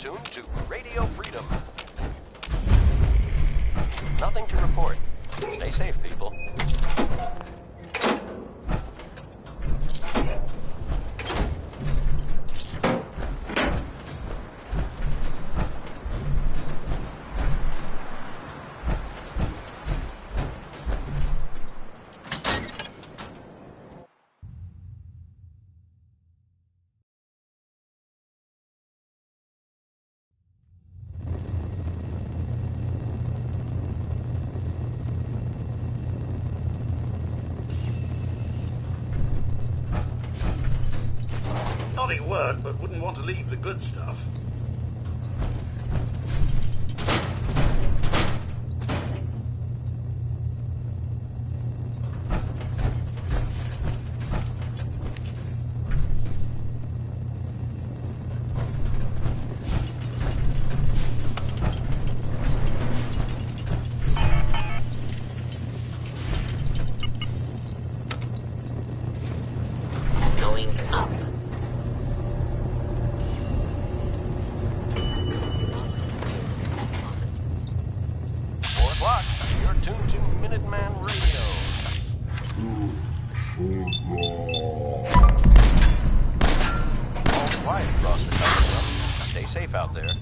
tuned to Radio Freedom. Nothing to report. Stay safe, people. Naughty word, but wouldn't want to leave the good stuff. Going up. You're tuned to Minuteman Radio. All quiet across the Commonwealth. Stay safe out there.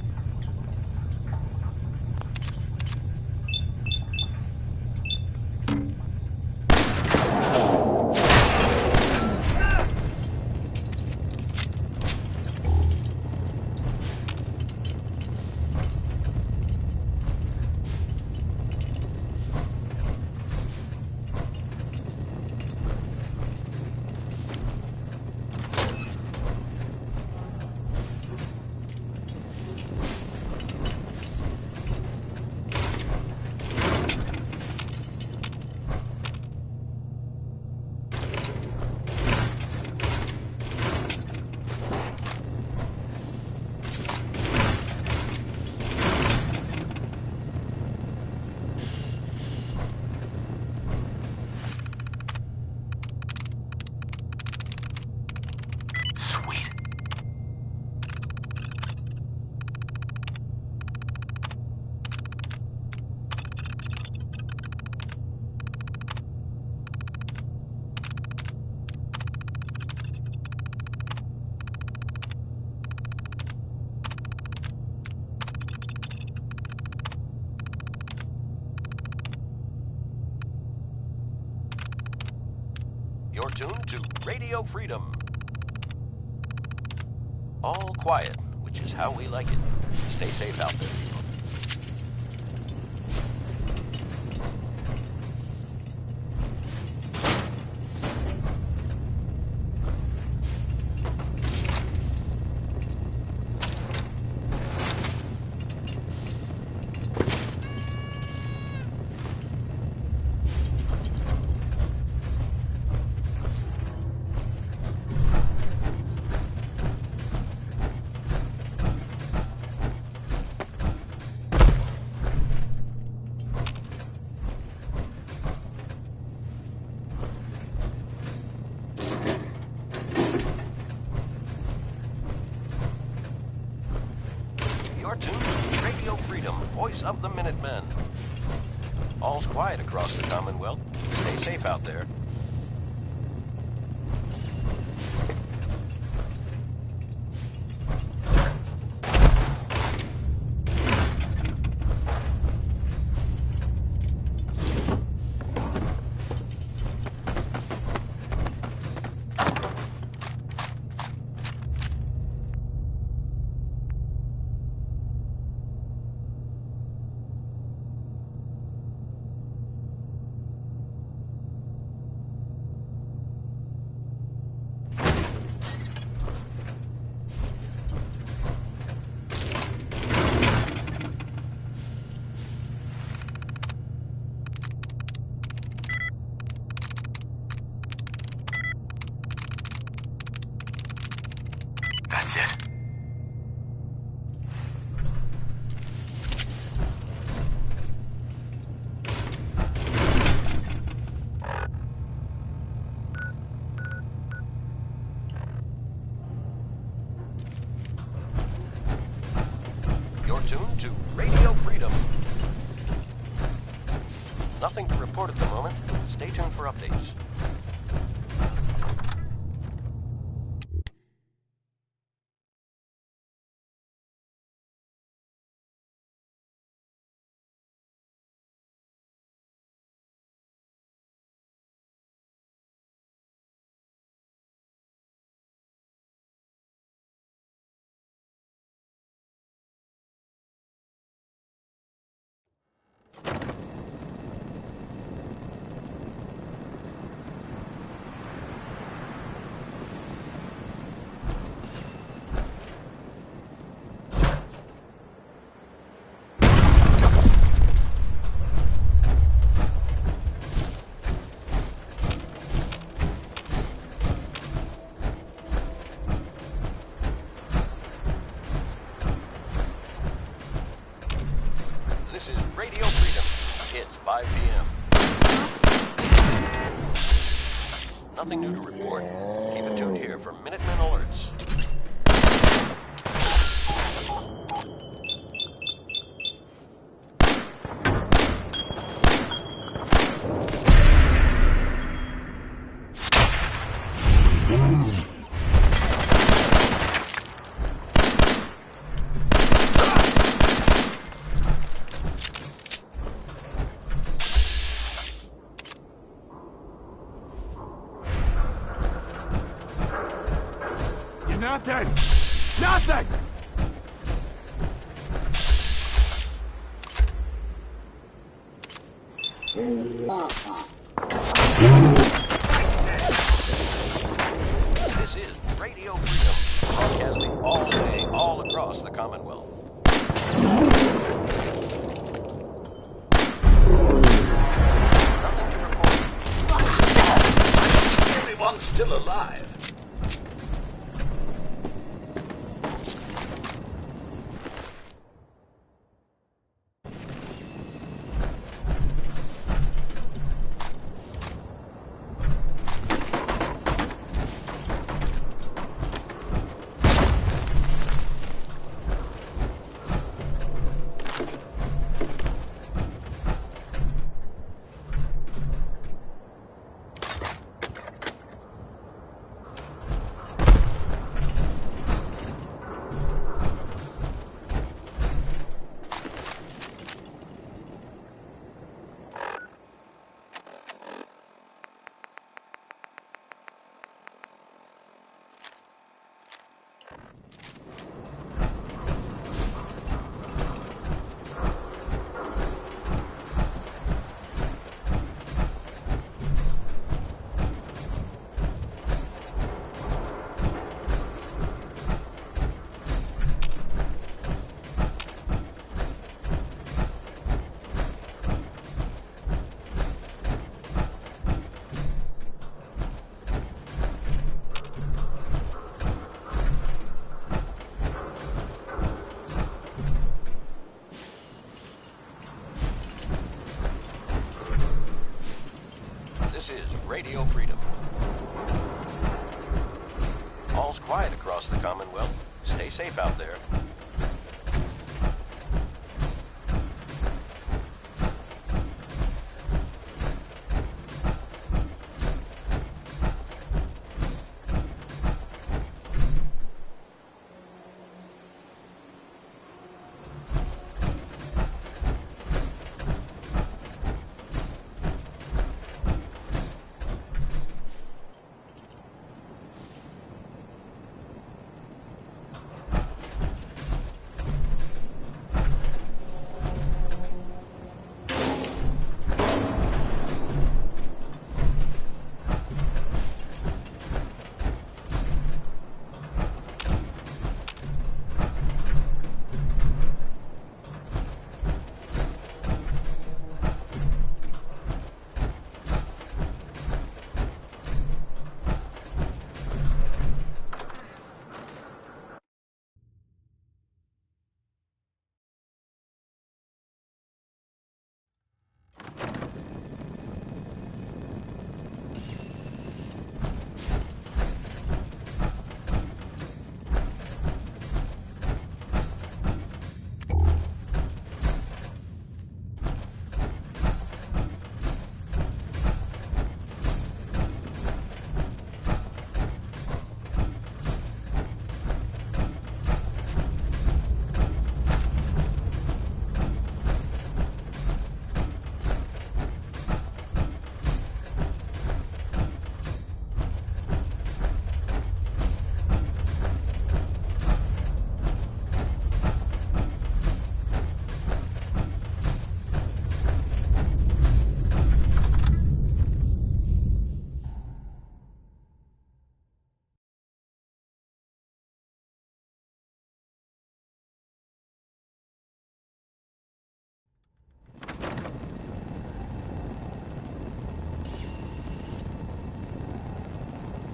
You're tuned to Radio Freedom. All quiet, which is how we like it. Stay safe out there, people. You're tuned to Radio Freedom, voice of the Minutemen. All's quiet across the Commonwealth. Stay safe out there. That's it. tuned to Radio Freedom. Nothing to report at the moment. Stay tuned for updates. This is Radio Freedom. It's 5 p.m. Nothing new to report. Keep it tuned here for Minutemen alerts. Nothing! Nothing! This is Radio Freedom, broadcasting all day, all across the Commonwealth. Nothing to report. Everyone's still alive. This is Radio Freedom. All's quiet across the Commonwealth. Stay safe out there.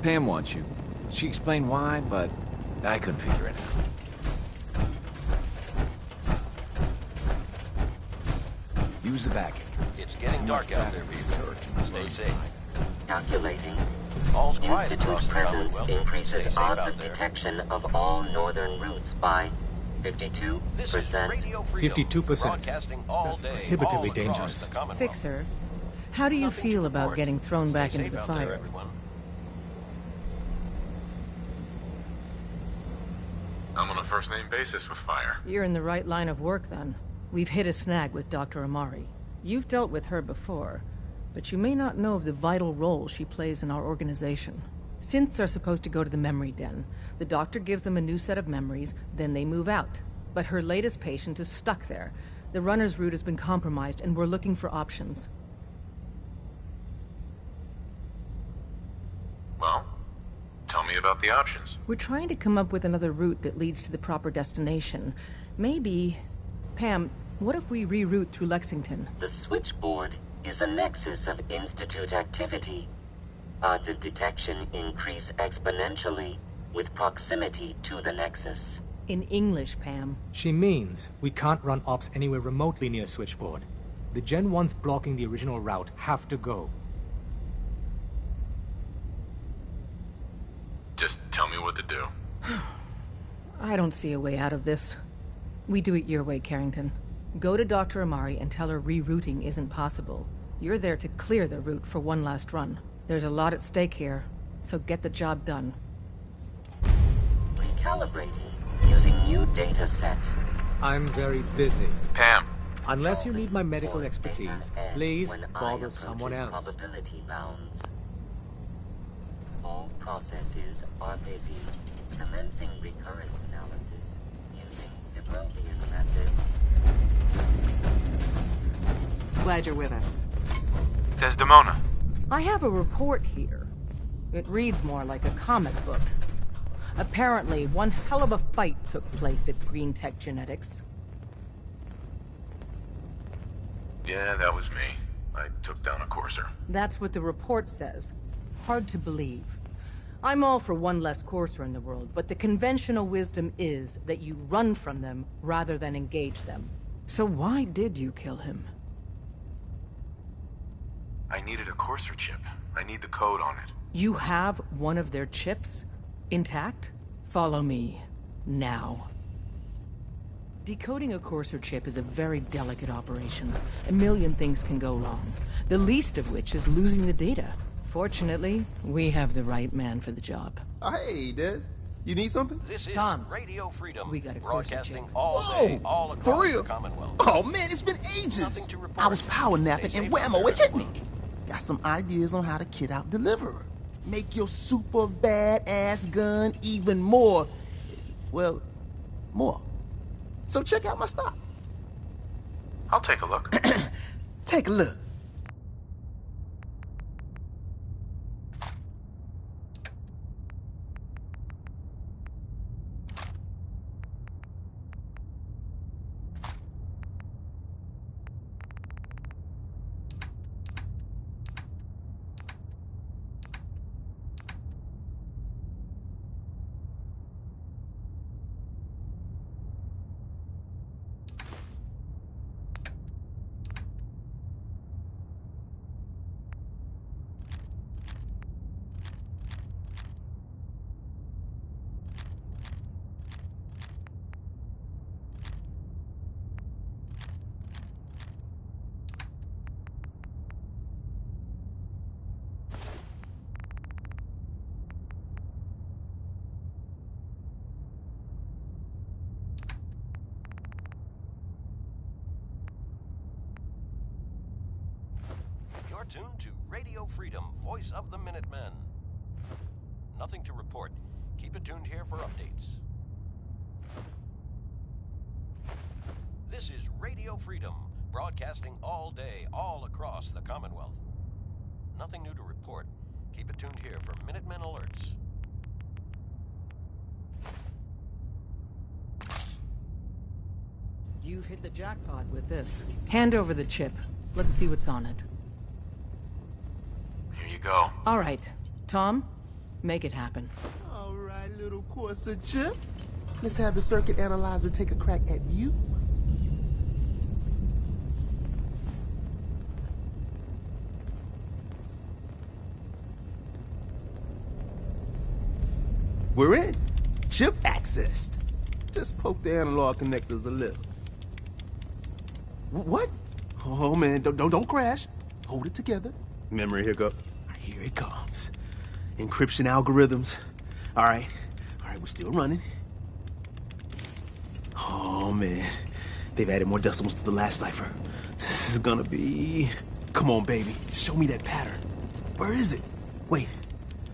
Pam wants you. She explained why, but I couldn't figure it out. Use the back entrance. It's getting dark out there, people. Stay safe. Calculating. All's quiet Institute across the presence Commonwealth. increases Stay safe odds out of there. detection of all northern routes by 52%. This is Radio Freedom, 52%. broadcasting all That's day, prohibitively all across dangerous. the Commonwealth. Fixer, how do you Nothing to feel about report. getting thrown back Stay into the safe out there, fire? everyone. I'm on a first-name basis with fire. You're in the right line of work, then. We've hit a snag with Dr. Amari. You've dealt with her before, but you may not know of the vital role she plays in our organization. Synths are supposed to go to the memory den. The doctor gives them a new set of memories, then they move out. But her latest patient is stuck there. The runner's route has been compromised, and we're looking for options. Well, tell me about the options. We're trying to come up with another route that leads to the proper destination. Maybe... Pam, what if we reroute through Lexington? The switchboard is a nexus of Institute activity. Odds of detection increase exponentially with proximity to the nexus. In English, Pam. She means we can't run ops anywhere remotely near Switchboard. The Gen 1s blocking the original route have to go. Just tell me what to do. I don't see a way out of this. We do it your way, Carrington. Go to Dr. Amari and tell her rerouting isn't possible. You're there to clear the route for one last run. There's a lot at stake here, so get the job done. Recalibrating using new data set. I'm very busy. Pam, Unless you Solving need my medical for expertise, data N please when I bother someone approaches else. Probability bounds. All processes are busy. Commencing recurrence analysis using the Brodian method. Glad you're with us. Desdemona. I have a report here. It reads more like a comic book. Apparently, one hell of a fight took place at Green Tech Genetics. Yeah, that was me. I took down a courser. That's what the report says. Hard to believe. I'm all for one less courser in the world, but the conventional wisdom is that you run from them rather than engage them. So why did you kill him? I needed a courser chip. I need the code on it. You have one of their chips? Intact? Follow me. Now. Decoding a courser chip is a very delicate operation. A million things can go wrong. The least of which is losing the data. Fortunately, we have the right man for the job. Hey, Des. You need something? This is Tom, Radio Freedom, we got a courser broadcasting check. all Whoa! day, all For across real? the Commonwealth. Oh, man, it's been ages. Nothing to report. I was power napping Stay and safe whammo, out it hit there, me. Got some ideas on how to kit out Deliverer. Make your super badass gun even more, well, more. So check out my stock. I'll take a look. Take a look. You're tuned to Radio Freedom, voice of the Minutemen. Nothing to report. Keep it tuned here for updates. This is Radio Freedom, broadcasting all day, all across the Commonwealth. Nothing new to report. Keep it tuned here for Minutemen alerts. You've hit the jackpot with this. Hand over the chip. Let's see what's on it. Here you go. All right. Tom, Make it happen. All right, little Corsa Chip. Let's have the circuit analyzer take a crack at you. We're in. Chip accessed. Just poke the analog connectors a little. What? Oh man, don't crash. Hold it together. Memory hiccup. Here it comes. Encryption algorithms. All right, we're still running. Oh man, they've added more decimals to the last cipher. This is gonna be... Come on, baby, show me that pattern. Where is it? Wait,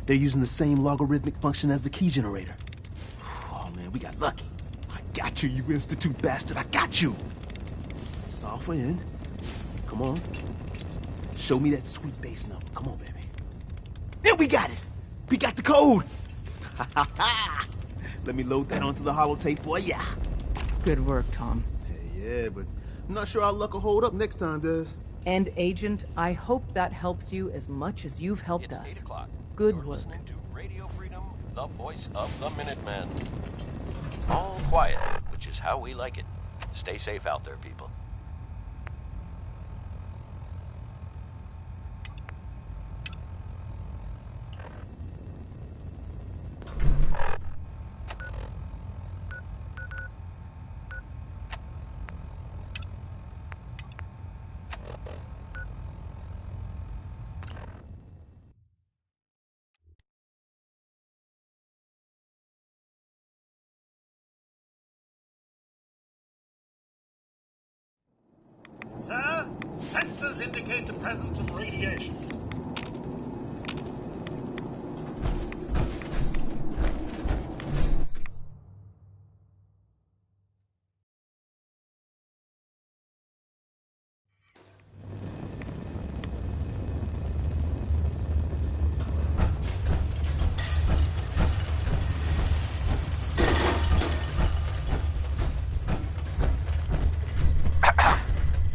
they're using the same logarithmic function as the key generator. Oh man, we got lucky. I got you, you Institute bastard, I got you. Solve for N. Come on. Show me that sweet bass number. Come on, baby. Yeah, we got it. We got the code. Let me load that onto the holotape for ya. Good work, Tom. Hey, yeah, but I'm not sure our luck will hold up next time, Des. And Agent, I hope that helps you as much as you've helped us. It's 8 o'clock. Good You're work. listening to Radio Freedom, the voice of the Minutemen. All quiet, which is how we like it. Stay safe out there, people. Sir, sensors indicate the presence of radiation.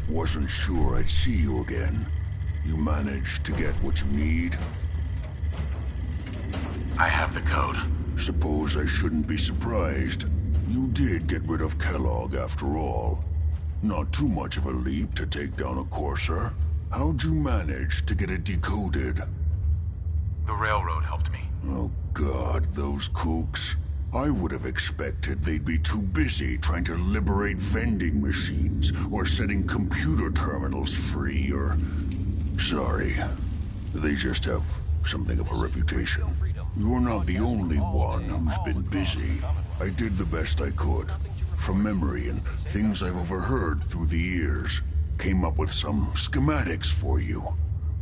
Wasn't sure I'd see you again. You managed to get what you need? I have the code. Suppose I shouldn't be surprised. You did get rid of Kellogg after all. Not too much of a leap to take down a Courser. How'd you manage to get it decoded? The railroad helped me. Oh God, those kooks. I would have expected they'd be too busy trying to liberate vending machines or setting computer terminals free or... Sorry. They just have something of a reputation. You're not the only one who's been busy. I did the best I could. From memory and things I've overheard through the years. Came up with some schematics for you.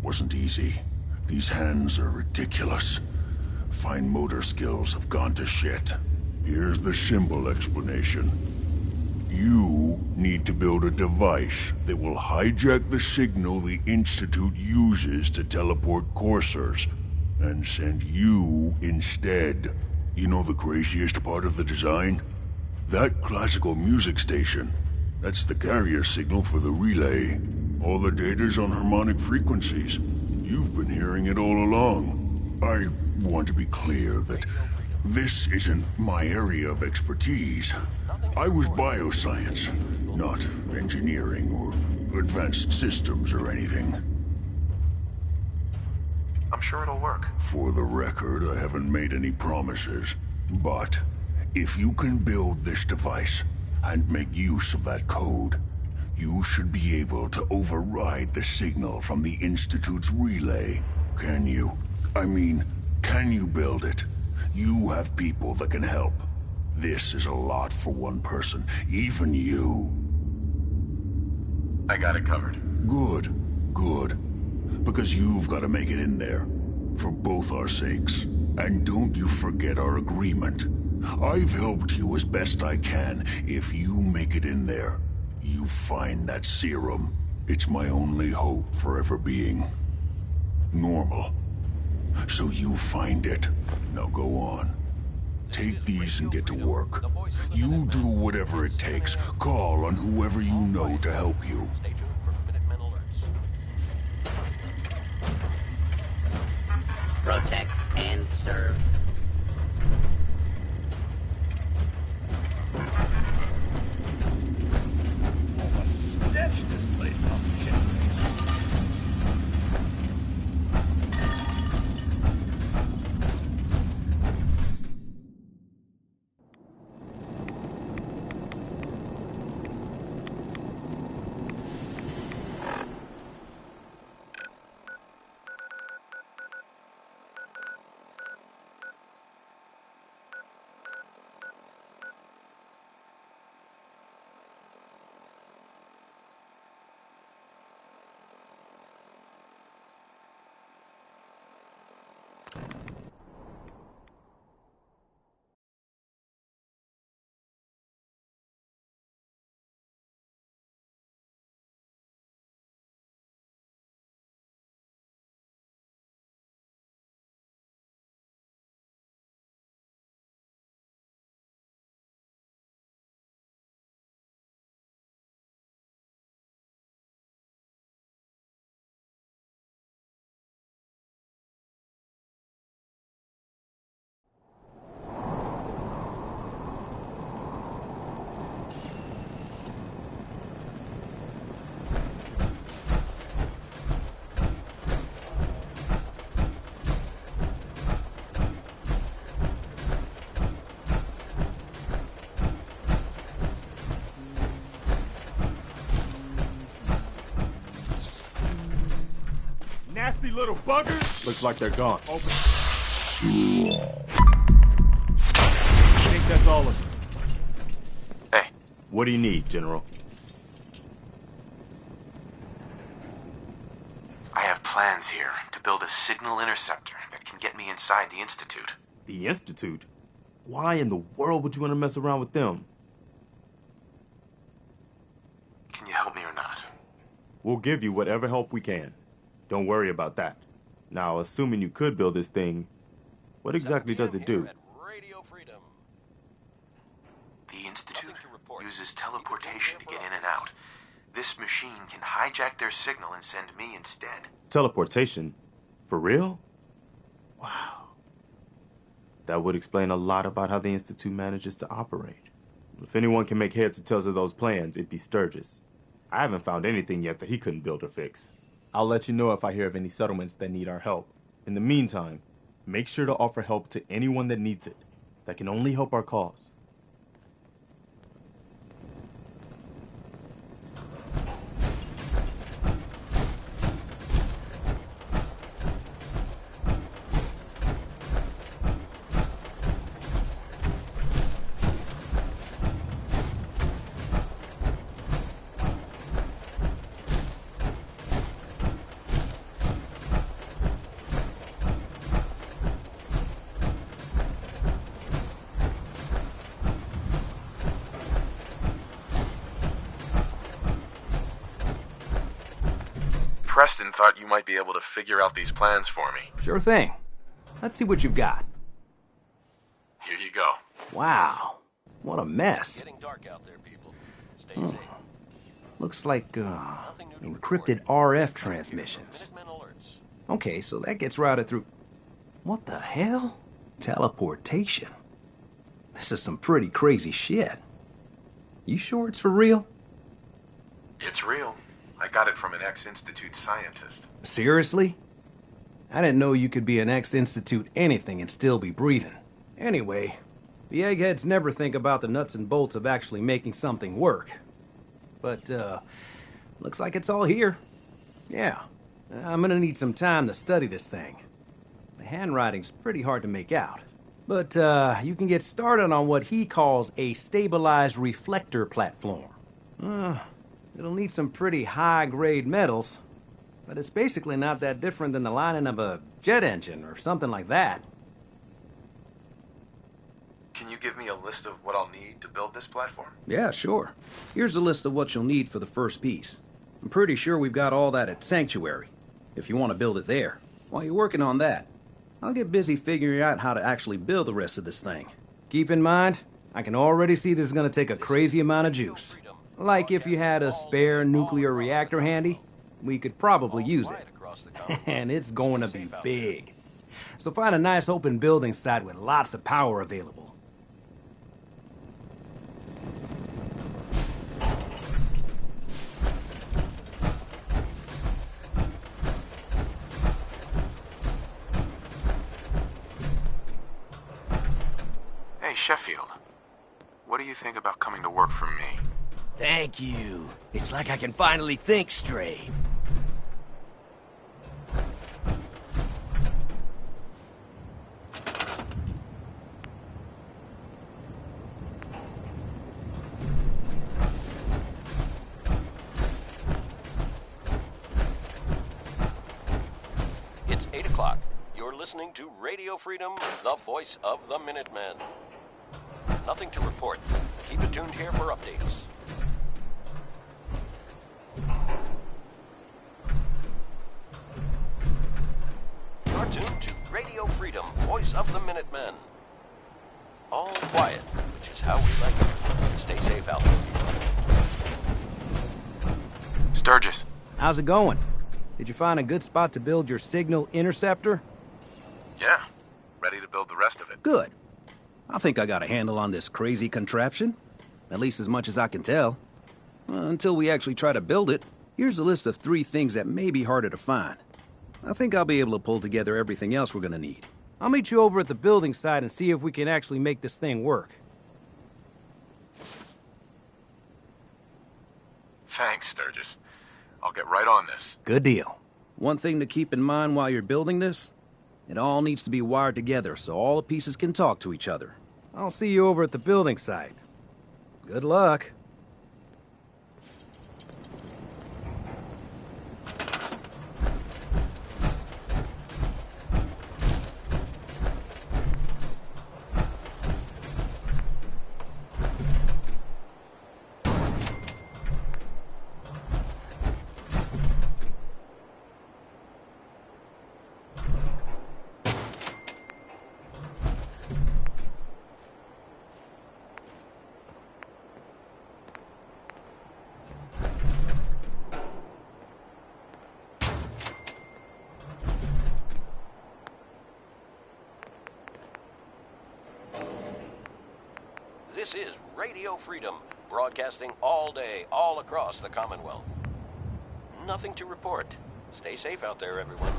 Wasn't easy. These hands are ridiculous. Fine motor skills have gone to shit. Here's the simple explanation. You need to build a device that will hijack the signal the Institute uses to teleport coursers, and send you instead. You know the craziest part of the design? That classical music station. That's the carrier signal for the relay. All the data's on harmonic frequencies. You've been hearing it all along. I want to be clear that this isn't my area of expertise. I was bioscience, not engineering or advanced systems or anything. I'm sure it'll work. For the record, I haven't made any promises. But if you can build this device and make use of that code, you should be able to override the signal from the Institute's relay. Can you? I mean, can you build it? You have people that can help. This is a lot for one person, even you. I got it covered. Good, good. Because you've got to make it in there. For both our sakes. And don't you forget our agreement. I've helped you as best I can. If you make it in there, you find that serum. It's my only hope for ever being normal. So you find it. Now go on. Take these and get to work. You do whatever it takes. Call on whoever you know to help you. Stay tuned for Minutemen alerts. Protect and disturbed. Almost stench this place off the ship. Nasty little buggers! Looks like they're gone. Open. I think that's all of them. Hey. What do you need, General? I have plans here to build a signal interceptor that can get me inside the Institute. The Institute? Why in the world would you want to mess around with them? Can you help me or not? We'll give you whatever help we can. Don't worry about that. Now, assuming you could build this thing, what exactly does it do? The Institute uses teleportation to get in and out. This machine can hijack their signal and send me instead. Teleportation? For real? Wow. That would explain a lot about how the Institute manages to operate. If anyone can make heads or tails of those plans, it'd be Sturgis. I haven't found anything yet that he couldn't build or fix. I'll let you know if I hear of any settlements that need our help. In the meantime, make sure to offer help to anyone that needs it. That can only help our cause. Preston thought you might be able to figure out these plans for me. Sure thing. Let's see what you've got. Here you go. Wow. What a mess. Getting dark out there, people. Stay safe. Looks like, encrypted RF transmissions. Okay, so that gets routed through... What the hell? Teleportation. This is some pretty crazy shit. You sure it's for real? It's real. I got it from an ex-Institute scientist. Seriously? I didn't know you could be an ex-Institute anything and still be breathing. Anyway, the eggheads never think about the nuts and bolts of actually making something work. But, looks like it's all here. Yeah, I'm gonna need some time to study this thing. The handwriting's pretty hard to make out. But, you can get started on what he calls a stabilized reflector platform. It'll need some pretty high-grade metals, but it's basically not that different than the lining of a jet engine or something like that. Can you give me a list of what I'll need to build this platform? Yeah, sure. Here's a list of what you'll need for the first piece. I'm pretty sure we've got all that at Sanctuary, if you want to build it there. While you're working on that, I'll get busy figuring out how to actually build the rest of this thing. Keep in mind, I can already see this is going to take a crazy amount of juice. Like if you had a spare nuclear reactor handy, we could probably use it. And it's going to be big. So find a nice open building site with lots of power available. Hey, Sheffield. What do you think about coming to work for me? Thank you. It's like I can finally think straight. It's 8 o'clock. You're listening to Radio Freedom, the voice of the Minutemen. Nothing to report. Keep it tuned here for updates. You're tuned to Radio Freedom, voice of the Minutemen. All quiet, which is how we like it. Stay safe out there. Sturgis. How's it going? Did you find a good spot to build your signal interceptor? Yeah. Ready to build the rest of it. Good. I think I got a handle on this crazy contraption. At least as much as I can tell. Until we actually try to build it, here's a list of 3 things that may be harder to find. I think I'll be able to pull together everything else we're gonna need. I'll meet you over at the building site and see if we can actually make this thing work. Thanks, Sturgis. I'll get right on this. Good deal. One thing to keep in mind while you're building this, it all needs to be wired together so all the pieces can talk to each other. I'll see you over at the building site. Good luck. This is Radio Freedom, broadcasting all day, all across the Commonwealth. Nothing to report. Stay safe out there, everyone.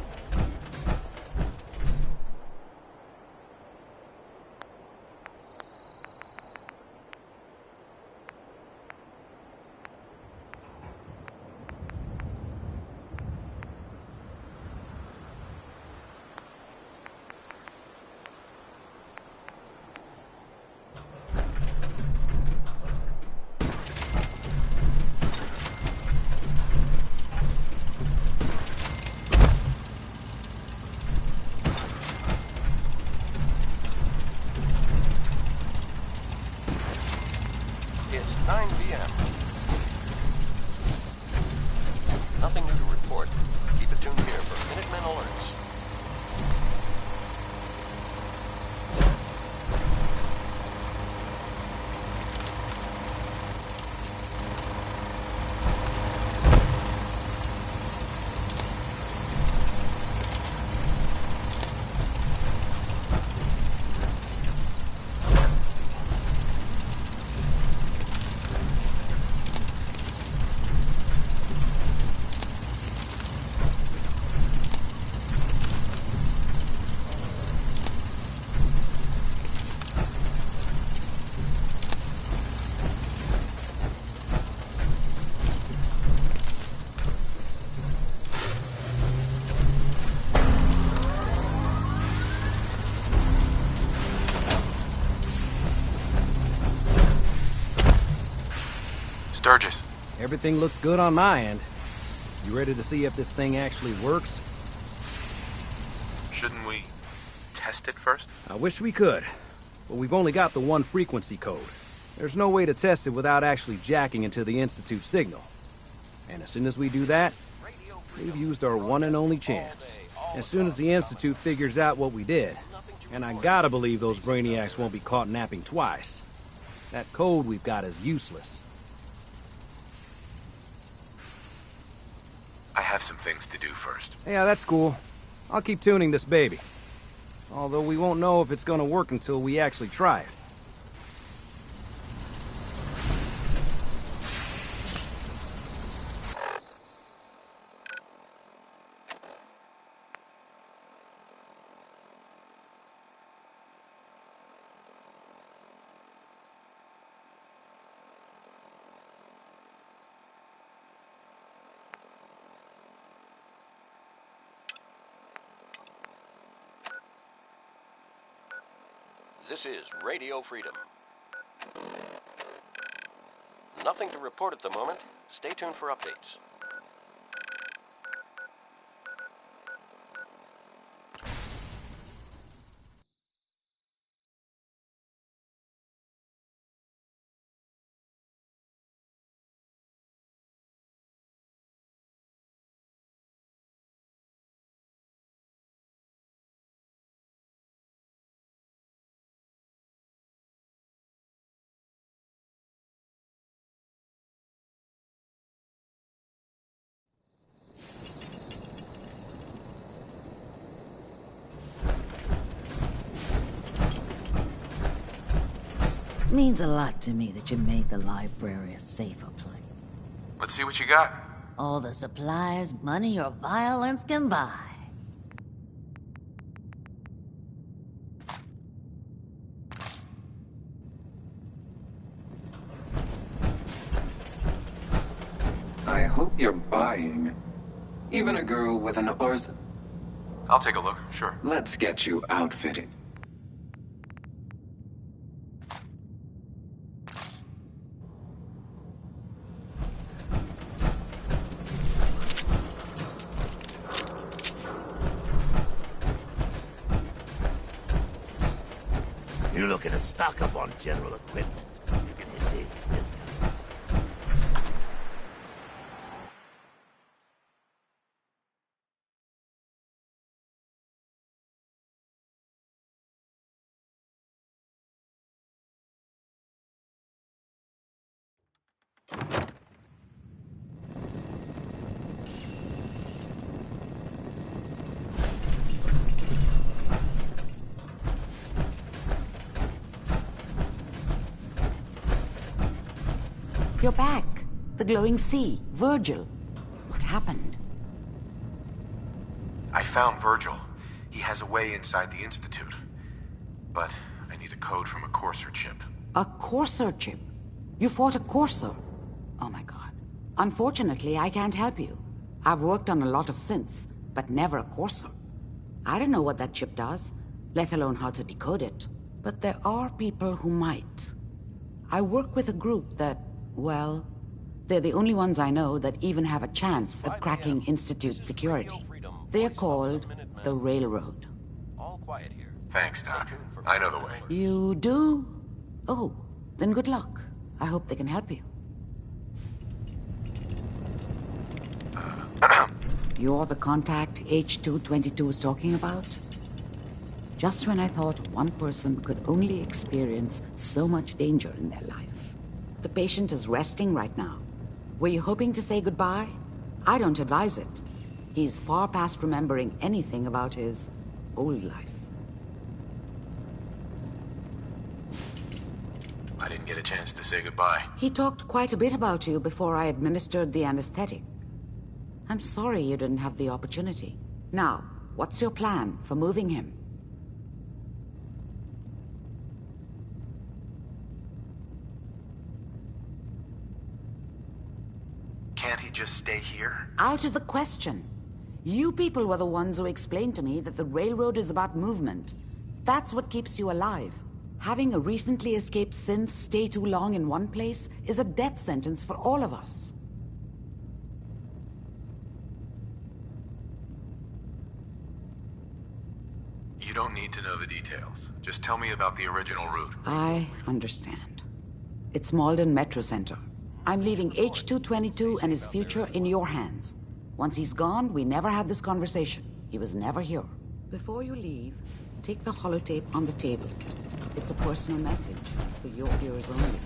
It's 9 p.m. Nothing new to report. Keep it tuned here for Minutemen alerts. Sturgis. Everything looks good on my end. You ready to see if this thing actually works? Shouldn't we test it first? I wish we could, but we've only got the one frequency code. There's no way to test it without actually jacking into the Institute signal. And as soon as we do that, we've used our one and only chance. As soon as the Institute figures out what we did, and I gotta believe those brainiacs won't be caught napping twice, that code we've got is useless. I have some things to do first. Yeah, that's cool. I'll keep tuning this baby. Although we won't know if it's gonna work until we actually try it. This is Radio Freedom. Nothing to report at the moment. Stay tuned for updates. Means a lot to me that you made the library a safer place. Let's see what you got. All the supplies, money, or violence can buy. I hope you're buying. Even a girl with an arson. I'll take a look, sure. Let's get you outfitted. You're looking to stock up on general equipment. You can hit these discounts. You're back. The glowing sea. Virgil. What happened? I found Virgil. He has a way inside the Institute. But I need a code from a Courser chip. A Courser chip? You fought a Courser? Oh my god. Unfortunately, I can't help you. I've worked on a lot of synths, but never a Courser. I don't know what that chip does, let alone how to decode it. But there are people who might. I work with a group that, well, they're the only ones I know that even have a chance at cracking Institute security. They're called the Railroad. All quiet here. Thanks, Doc. I know the way. You do? Oh, then good luck. I hope they can help you. You're the contact H222 was talking about? Just when I thought one person could only experience so much danger in their life. The patient is resting right now. Were you hoping to say goodbye? I don't advise it. He's far past remembering anything about his old life. I didn't get a chance to say goodbye. He talked quite a bit about you before I administered the anesthetic. I'm sorry you didn't have the opportunity. Now, what's your plan for moving him? Can't he just stay here? Out of the question. You people were the ones who explained to me that the railroad is about movement. That's what keeps you alive. Having a recently escaped synth stay too long in one place is a death sentence for all of us. You don't need to know the details. Just tell me about the original route. I understand. It's Malden Metro Center. I'm leaving H222 and his future in your hands. Once he's gone, we never had this conversation. He was never here. Before you leave, take the holotape on the table. It's a personal message for your ears only.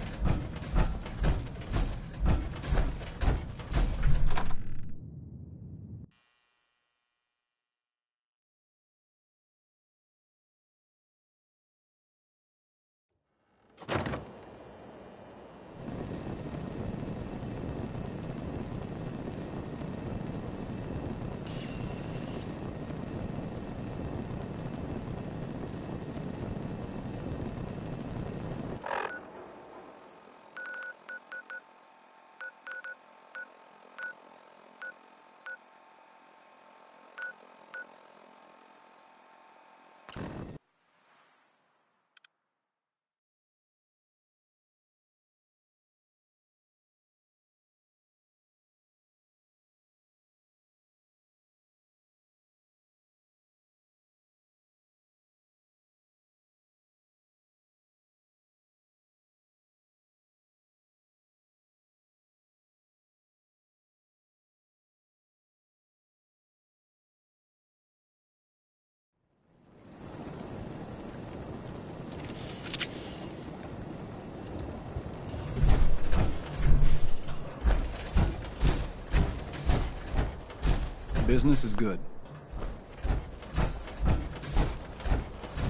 Business is good.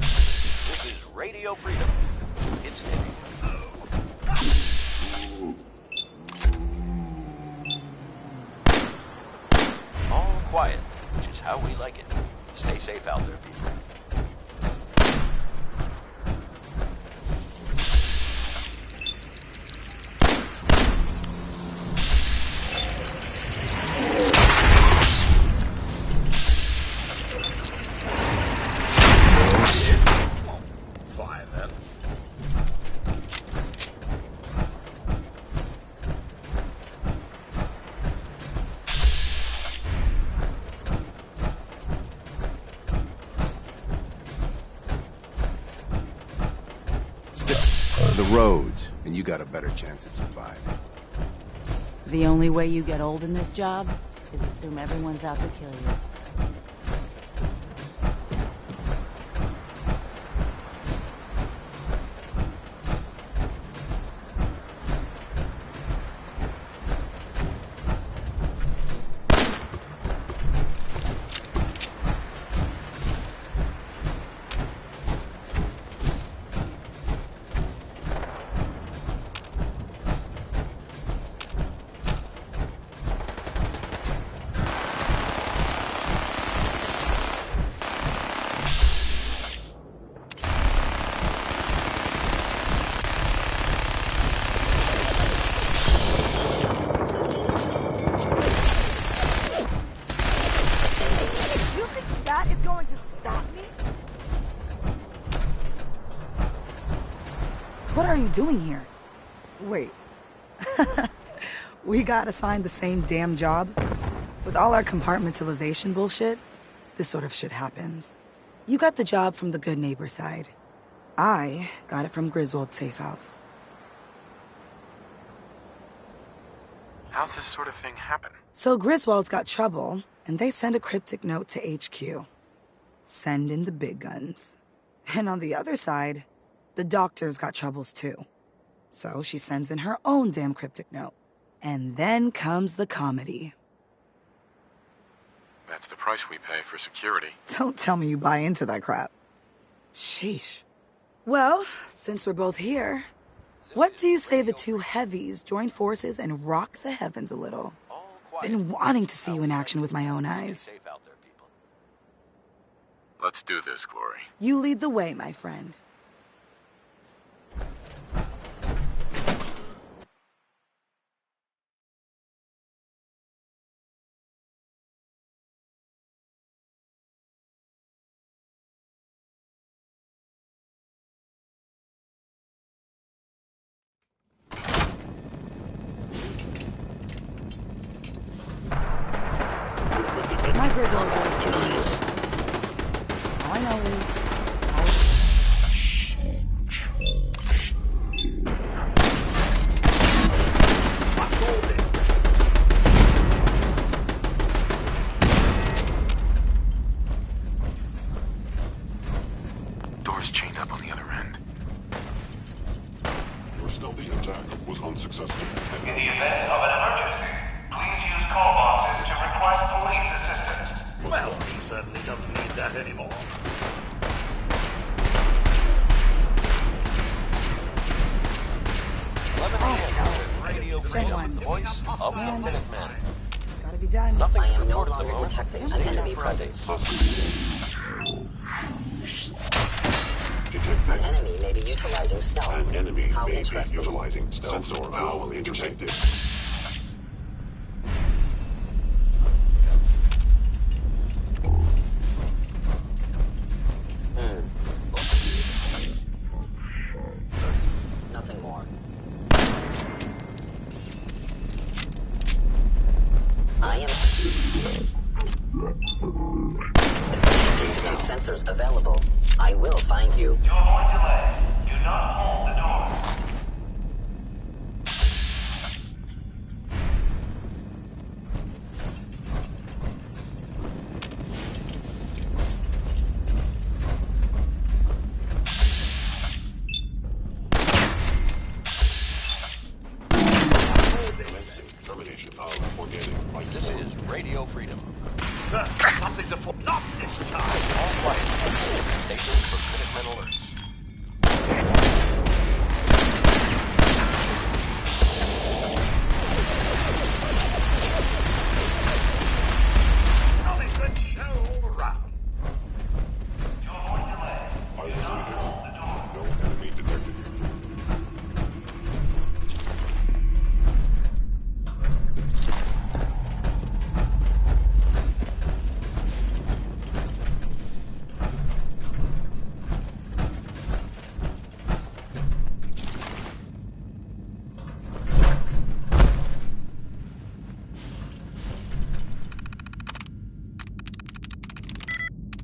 This is Radio Freedom. It's Nick. All quiet, which is how we like it. Stay safe out there, people. Fine then. The roads, and you got a better chance of surviving. The only way you get old in this job is assume everyone's out to kill you. What are you doing here? Wait. We got assigned the same damn job? With all our compartmentalization bullshit, this sort of shit happens. You got the job from the good neighbor side. I got it from Griswold's safe house. How's this sort of thing happen? So Griswold's got trouble, and they send a cryptic note to HQ. Send in the big guns. And on the other side, the doctor's got troubles too. So she sends in her own damn cryptic note. And then comes the comedy. That's the price we pay for security. Don't tell me you buy into that crap. Sheesh. Well, since we're both here, what do you say the two heavies join forces and rock the heavens a little? Been wanting to see you in action with my own eyes. Let's do this, Glory. You lead the way, my friend. My Griswold boys can shoot. All I know is... Door's chained up on the other end. Your stealthy attack was unsuccessful. In the event of an emergency, please use call boxes to request police assistance. Well, he certainly doesn't need that anymore. Radio Freedom, the voice of the Minutemen. It's gotta be done. Nothing I am to no report at the longer moment. detecting Stay an enemy for presence. Detect An enemy may be utilizing stealth. An enemy How may be interesting. utilizing stealth. Sensor valve intercepted. Nothing more. I am... Institute sensors available. I will find you. To avoid delay, do not hold the door. Termination of organic life. This is Radio Freedom. Sir, something's afoot. Not this time. All flights. Stay tuned for Minutemen alerts. Nothing's a show all around.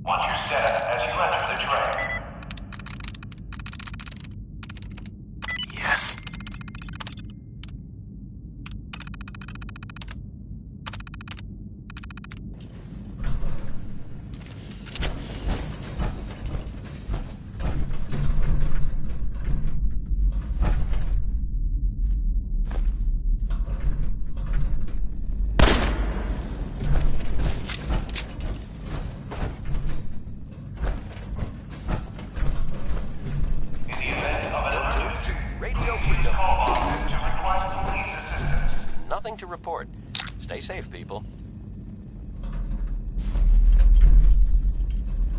Watch your step as you enter the train. Yes. Nothing to report. Stay safe, people.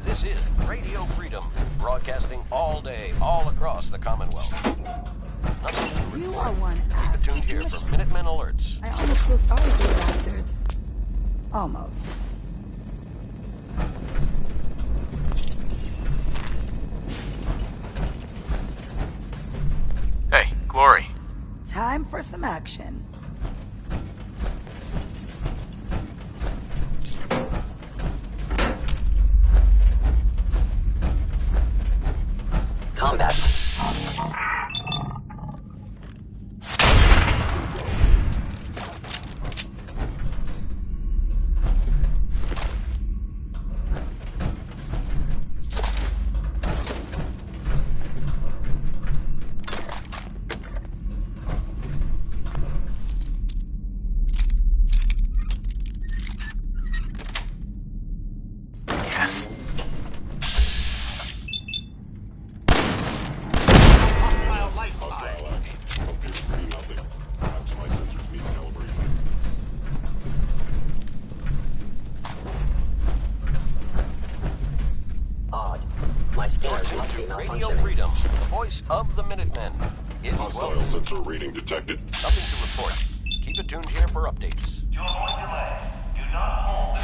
This is Radio Freedom, broadcasting all day, all across the Commonwealth. Nothing to report. You are one Keep ass. it tuned here for Minutemen alerts. I almost feel sorry for you bastards. Almost. Hey, Glory. Time for some action. Combat. Yes. Odd. My scanners must be Radio malfunctioning. Freedom, the voice of the Minutemen. It's Hostile 12. sensor reading detected. Nothing to report. Keep it tuned here for updates. To avoid delays, do not hold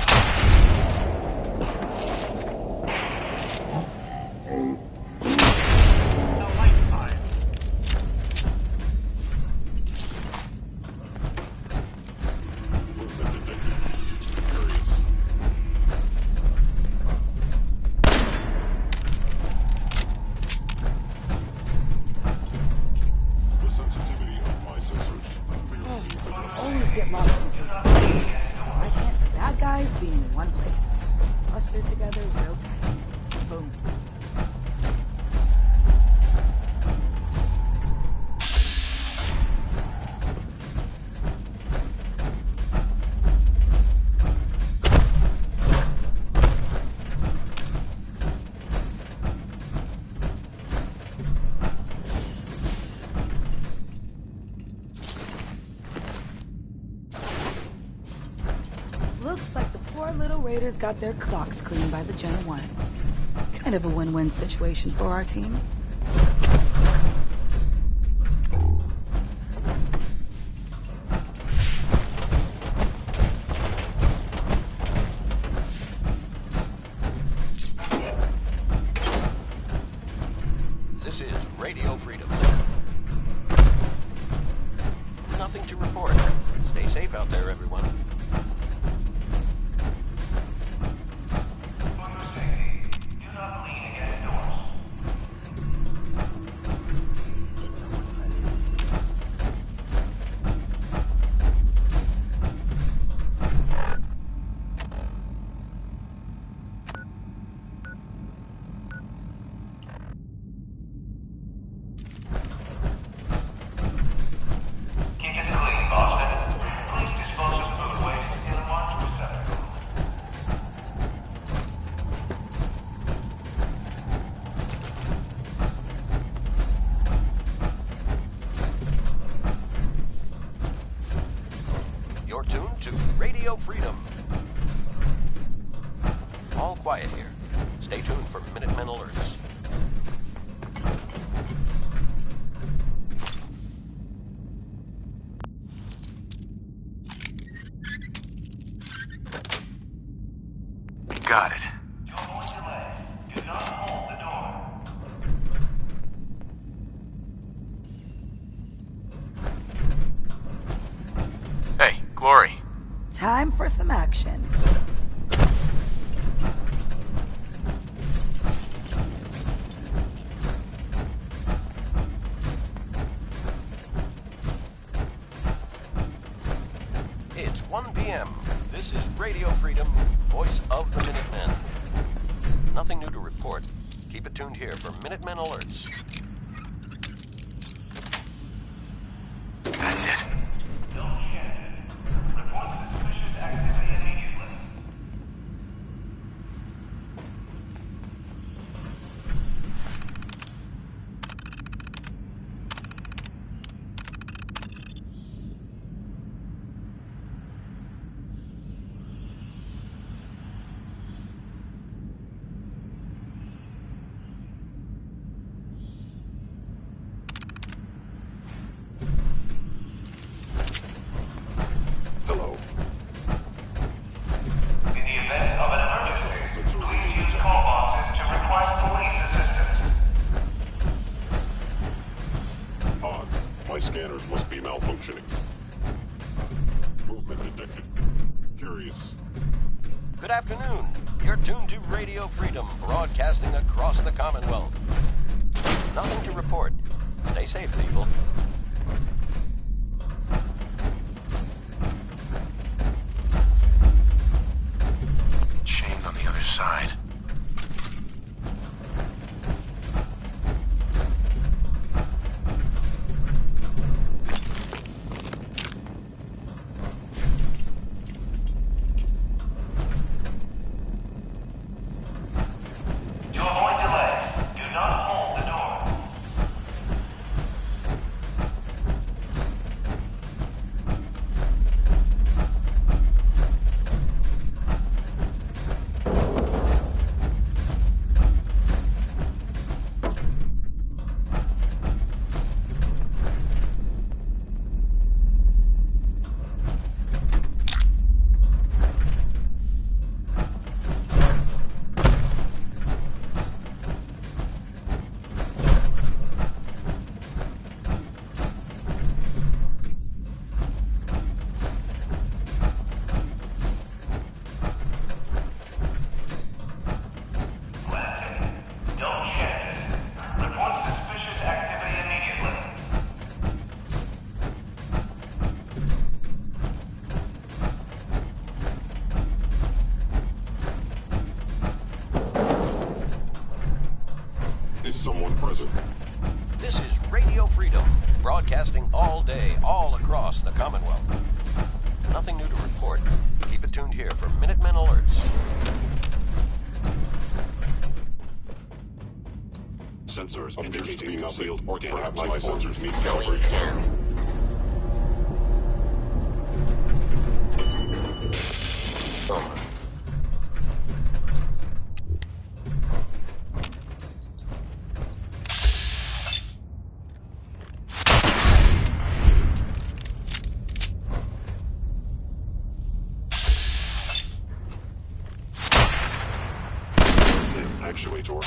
the light side. The sensitivity of my sensors. Always get lost in places. Why can't the bad guys be in one place? Clustered together real tight. Boom. Looks like the poor little raiders got their clocks cleaned by the Gen 1s. Kind of a win-win situation for our team. This is Radio Freedom. Nothing to report. Stay safe out there, everyone. Kitchen clean, Boston. Please dispose of food to Radio Freedom. All quiet here. Stay tuned for Minutemen alerts. Got it. Do not hold the door. Hey, Glory. Time for some action. It's 1 p.m. This is Radio Freedom, voice of the Minutemen. Nothing new to report. Keep it tuned here for Minutemen alerts. That's it. Hello. In the event of an emergency, please use call boxes to request police assistance. Odd. My scanners must be malfunctioning. Movement detected. Curious. Good afternoon. You're tuned to Radio Freedom, broadcasting across the Commonwealth. Nothing to report. Stay safe, people. Chained on the other side. To avoid delay, do not hold the door. Don't chance it. Report suspicious activity immediately. Is someone present? This is Radio Freedom, broadcasting all day, all across the Commonwealth. Nothing new to report. Keep it tuned here for Minutemen alerts. Sensors appears to be concealed. Perhaps my sensors need calibration. Actuator.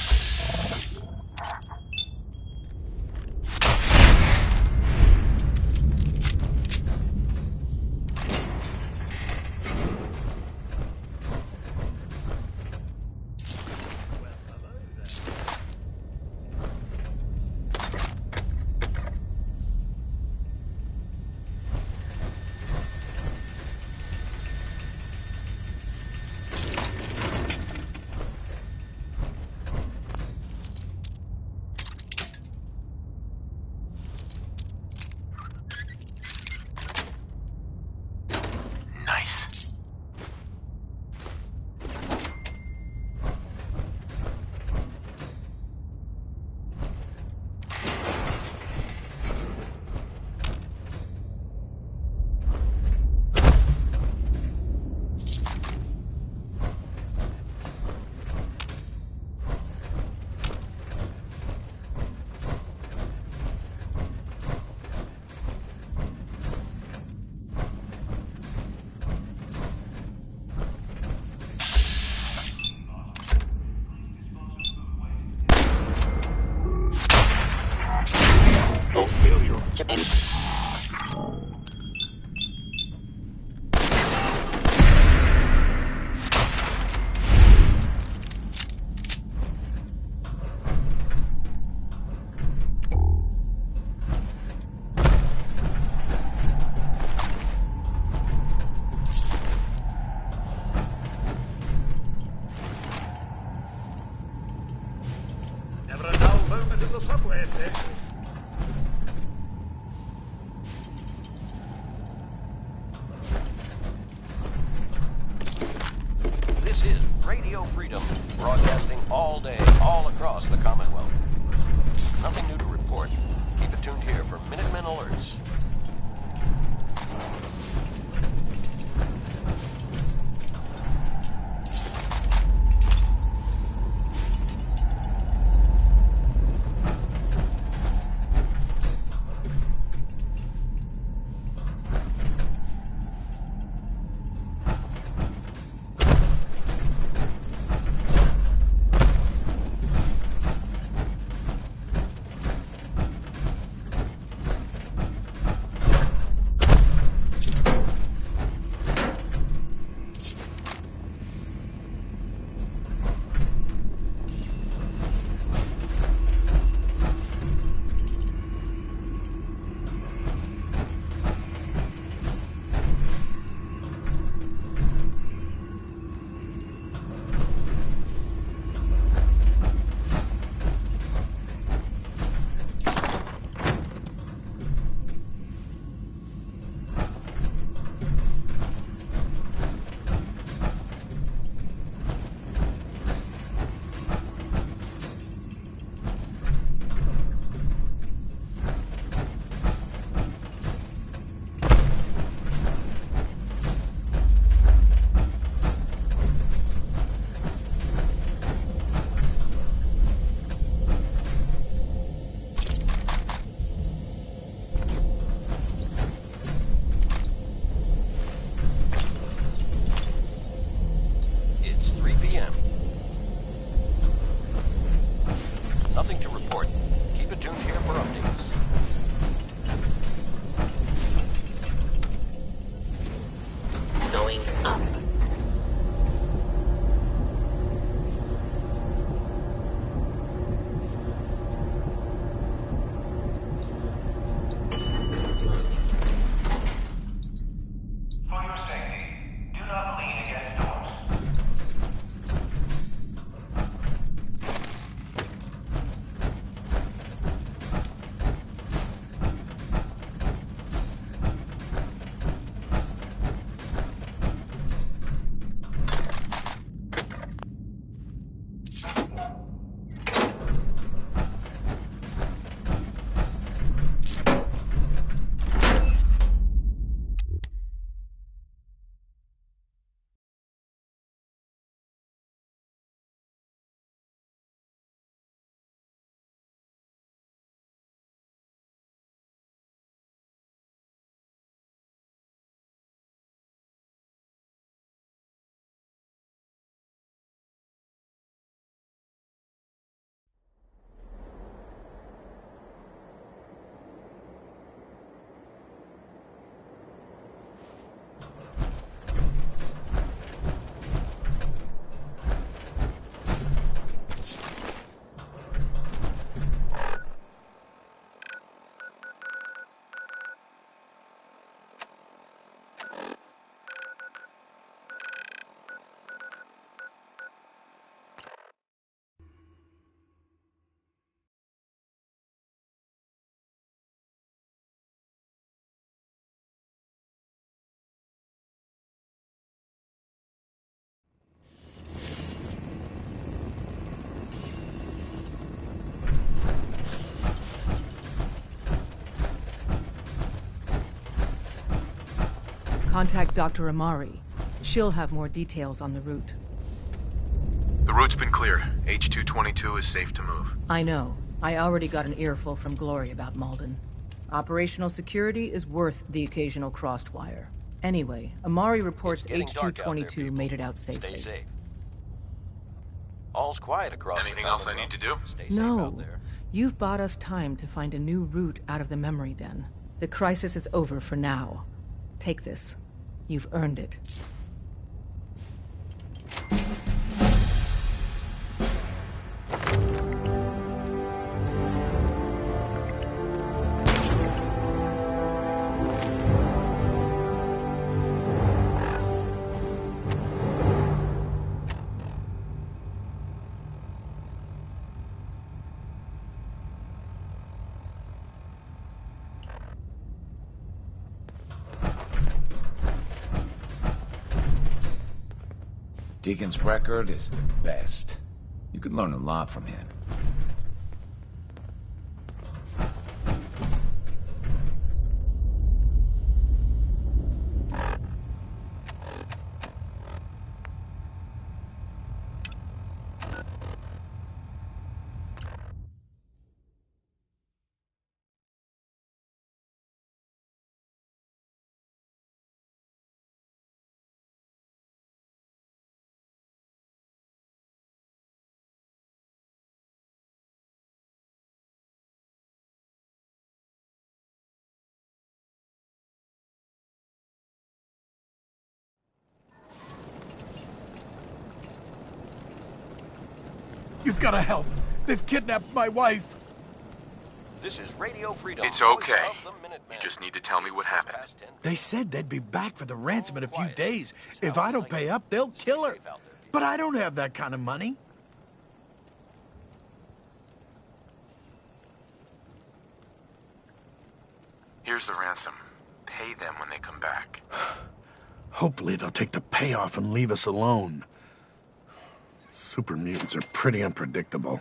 all day, all across the Commonwealth. Nothing new to report. Keep it tuned here for Minutemen alerts. Nothing to report. Keep it tuned here for updates. Going up. For your safety, do not lean against doors. Contact Dr. Amari. She'll have more details on the route. The route's been cleared. H-222 is safe to move. I know. I already got an earful from Glory about Malden. Operational security is worth the occasional crossed wire. Anyway, Amari reports H-222 made it out safely. Stay safe. All's quiet across Anything the else I need to do? Stay safe No. out there. You've bought us time to find a new route out of the memory den. The crisis is over for now. Take this. You've earned it. Deacon's record is the best. You could learn a lot from him. You've got to help. They've kidnapped my wife. This is Radio Freedom. It's okay. You just need to tell me what happened. They said they'd be back for the ransom in a few days. If I don't pay up, they'll kill her. But I don't have that kind of money. Here's the ransom. Pay them when they come back. Hopefully they'll take the payoff and leave us alone. Super mutants are pretty unpredictable.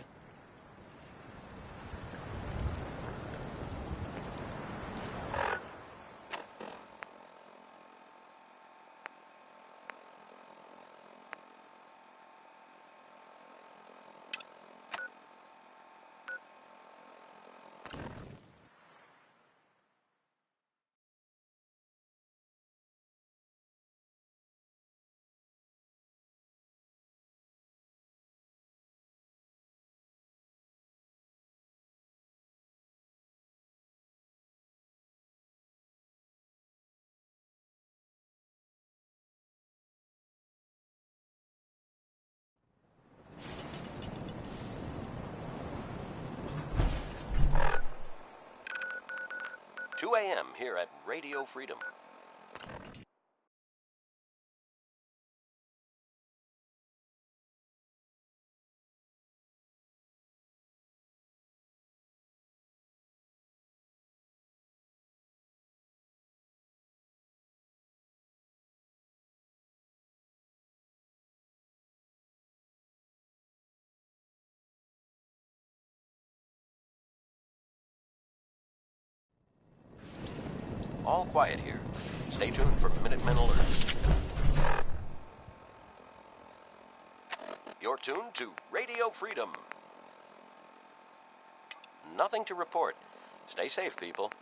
AM here at Radio Freedom. All quiet here. Stay tuned for Minutemen alerts. You're tuned to Radio Freedom. Nothing to report. Stay safe, people.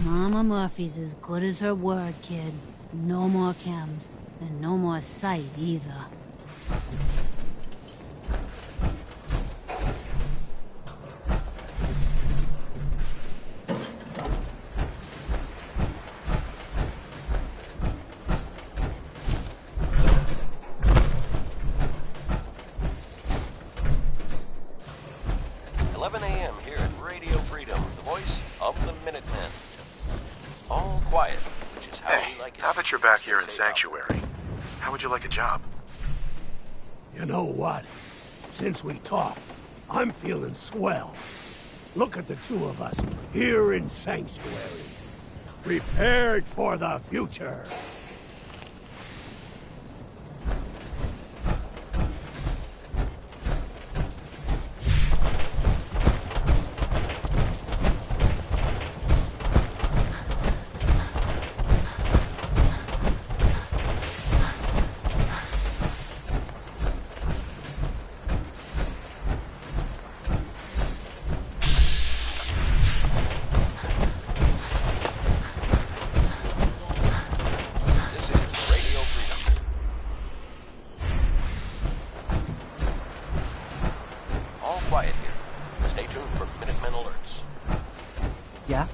Mama Murphy's as good as her word, kid. No more chems, and no more sight either. AM here at Radio Freedom, the voice of the Minutemen. All quiet, which is how we like it. Now that you're back here in Sanctuary, how would you like a job? You know what? Since we talked, I'm feeling swell. Look at the two of us here in Sanctuary, prepared for the future. quiet here. Stay tuned for Minutemen alerts. Yeah?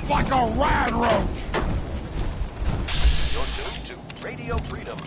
like a rad roach! You're tuned to Radio Freedom.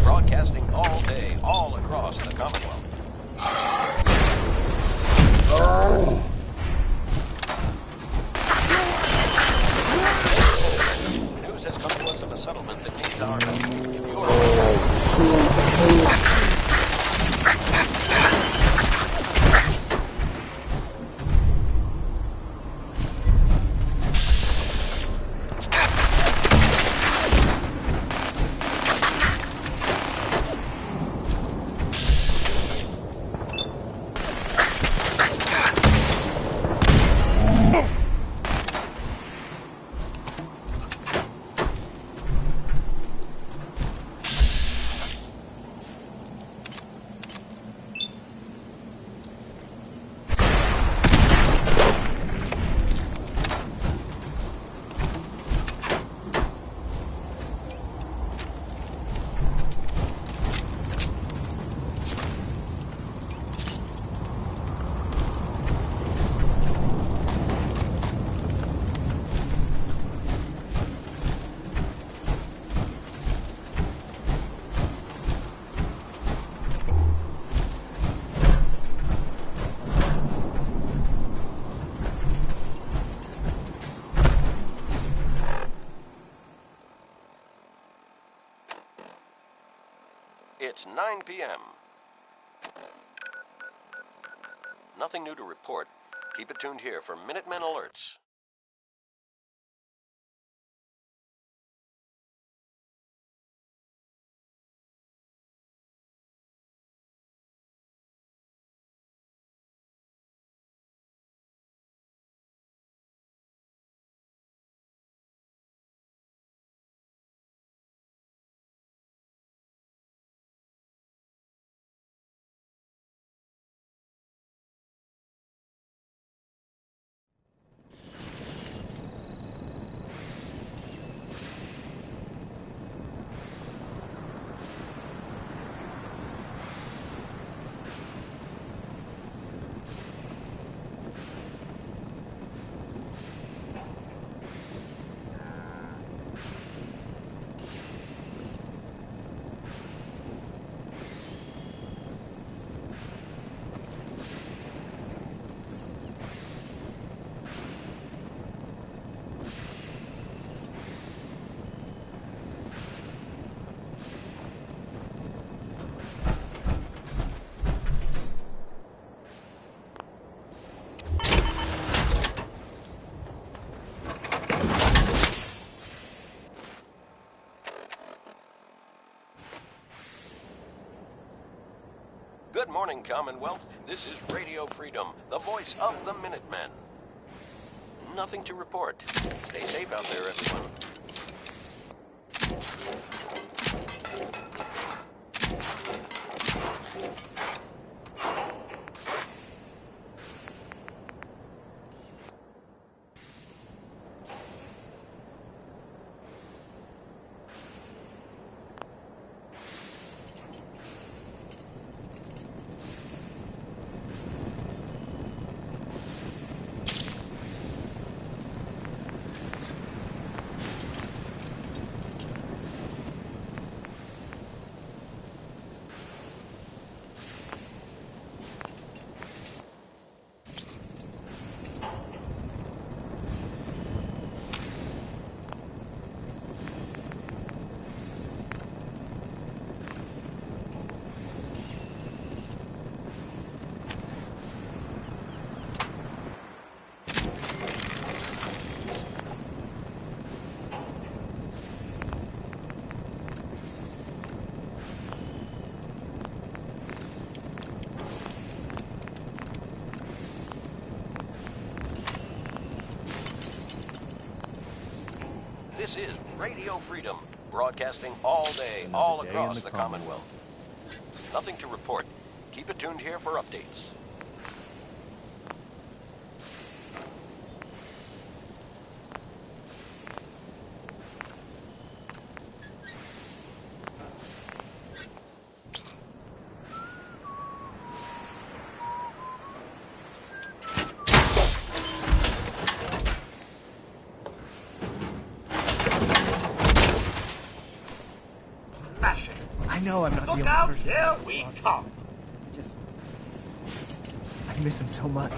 Broadcasting all day, all across the Commonwealth. News has come to us of a settlement that needs our help. If you're It's 9 p.m. Nothing new to report. Keep it tuned here for Minutemen alerts. Good morning, Commonwealth. This is Radio Freedom, the voice of the Minutemen. Nothing to report. Stay safe out there, everyone. This is Radio Freedom, broadcasting all day, all across the Commonwealth. Nothing to report. Keep it tuned here for updates. I know I'm not the only Look out, person. here we come! I miss him so much.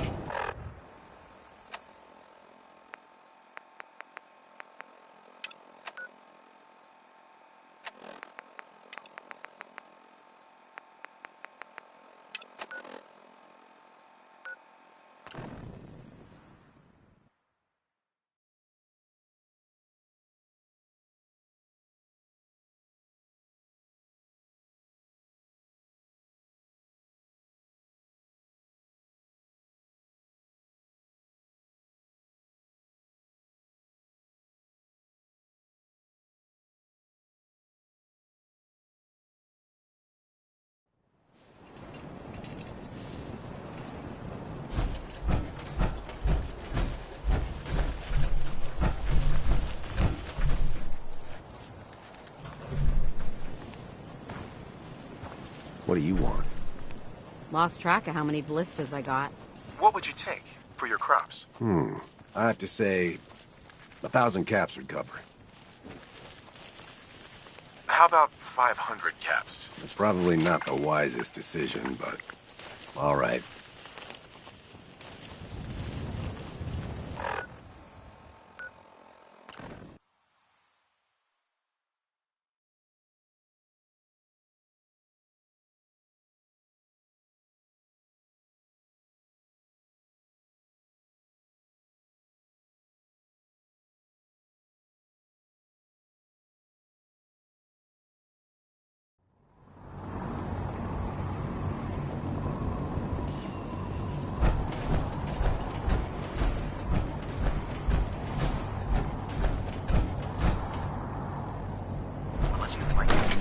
What do you want? Lost track of how many blisters I got. What would you take for your crops? I have to say, 1,000 caps would cover. How about 500 caps? It's probably not the wisest decision, but all right.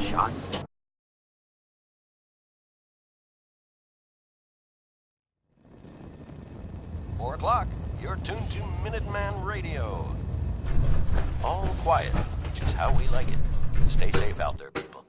Shot. Four o'clock. You're tuned to Minuteman Radio. All quiet, which is how we like it. Stay safe out there, people.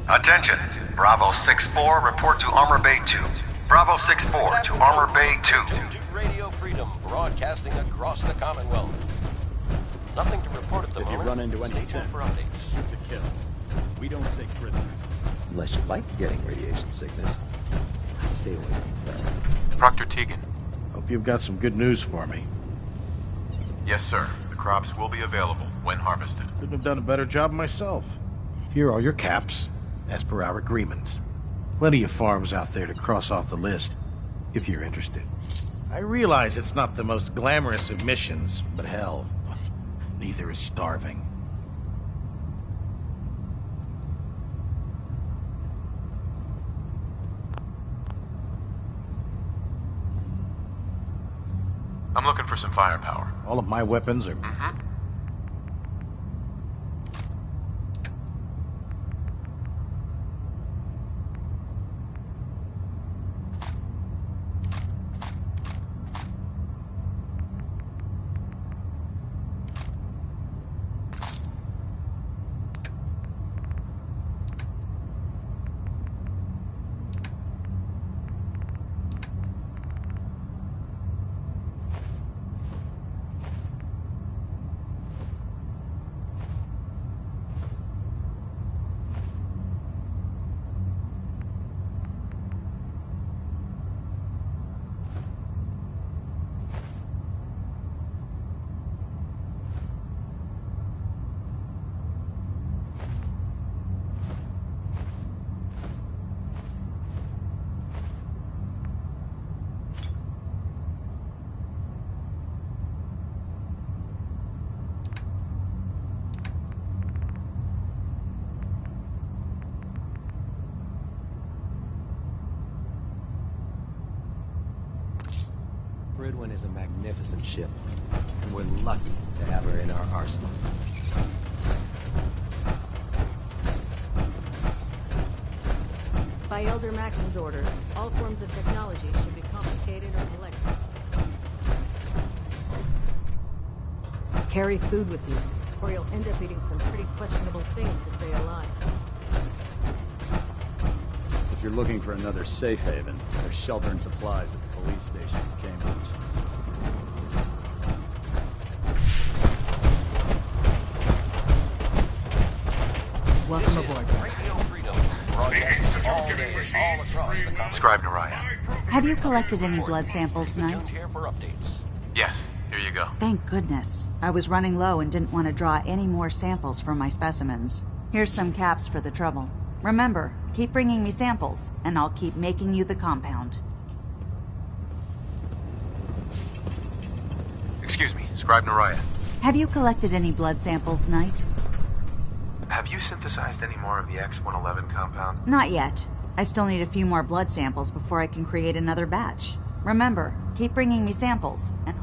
Attention. Bravo 6-4, report to Armor Bay 2. Bravo 6-4 to Armor Bay 2. To Radio Freedom, broadcasting across the Commonwealth. Nothing to report at the moment. If you run into any Stay tuned sense, for updates. shoot to kill. We don't take prisoners. Unless you like getting radiation sickness, stay away from friends. Proctor Tegan. Hope you've got some good news for me. Yes, sir. The crops will be available when harvested. Couldn't have done a better job myself. Here are your caps. as per our agreement. Plenty of farms out there to cross off the list, if you're interested. I realize it's not the most glamorous of missions, but hell, neither is starving. I'm looking for some firepower. All of my weapons are... Bridwin is a magnificent ship, and we're lucky to have her in our arsenal. By Elder Maxon's orders, all forms of technology should be confiscated or collected. Carry food with you, or you'll end up eating some pretty questionable things to stay alive. If you're looking for another safe haven, there's shelter and supplies at the police station in Cambridge. Welcome aboard. Scribe Naraya. Have you collected any blood samples, Knight? Yes, here you go. Thank goodness. I was running low and didn't want to draw any more samples from my specimens. Here's some caps for the trouble. Remember, keep bringing me samples, and I'll keep making you the compound. Excuse me, Scribe Naraya. Have you collected any blood samples, Knight? Have you synthesized any more of the X-111 compound? Not yet. I still need a few more blood samples before I can create another batch. Remember, keep bringing me samples, and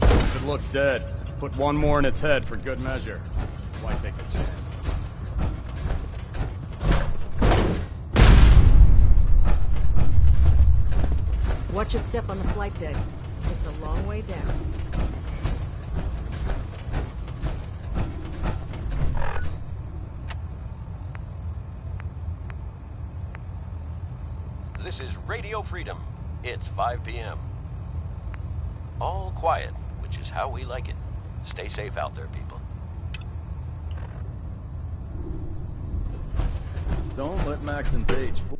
If it looks dead, put one more in its head for good measure. Why take the chance? Watch your step on the flight deck. It's a long way down. This is Radio Freedom. It's 5 p.m. All quiet, which is how we like it. Stay safe out there, people. Don't let Maxon's age fool.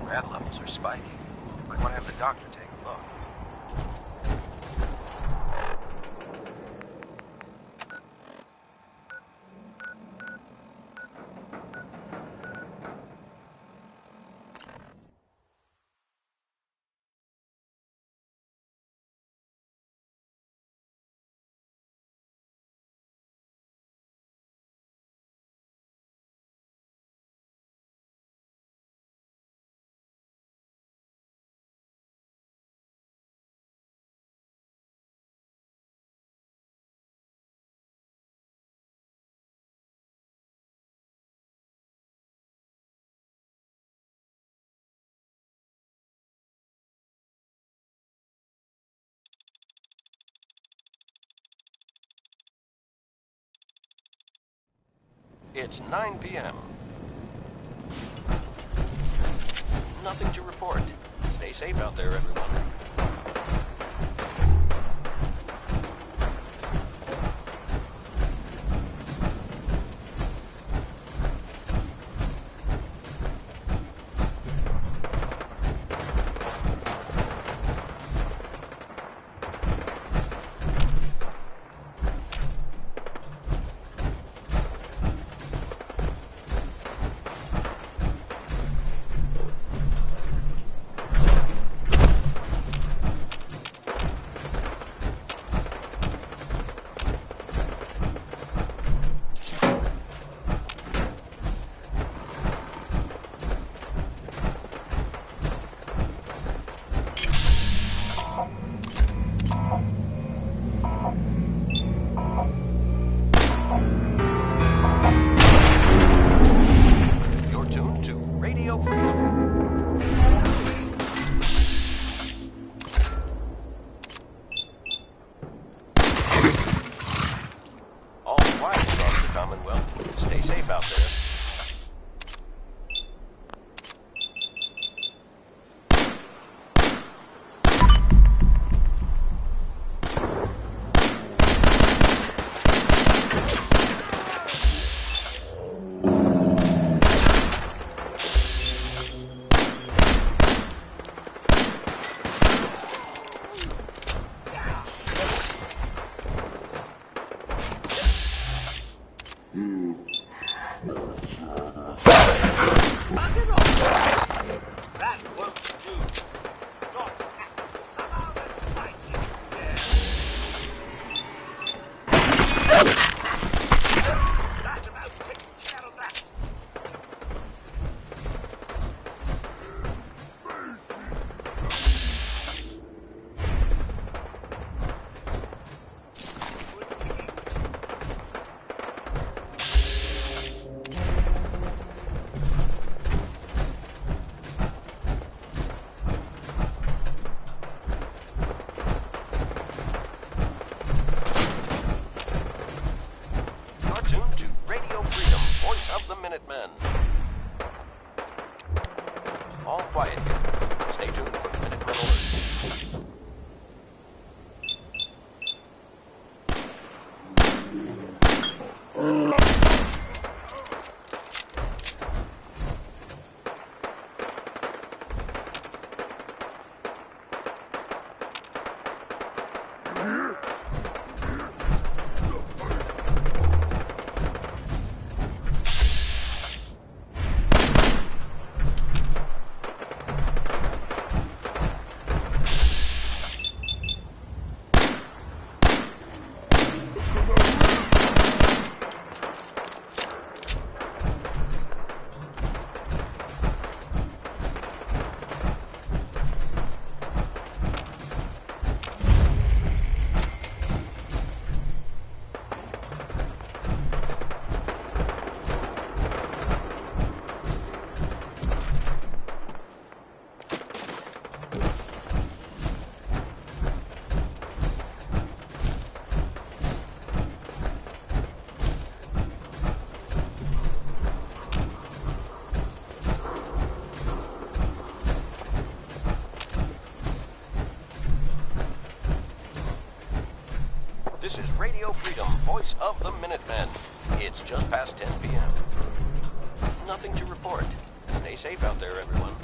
Rad levels are spiking. Might want to have the doctor take a look. It's 9 p.m. Nothing to report. Stay safe out there, everyone. Minutemen. All quiet here. Stay tuned for Minutemen alerts. This is Radio Freedom, voice of the Minutemen. It's just past 10 p.m. Nothing to report. Stay safe out there, everyone.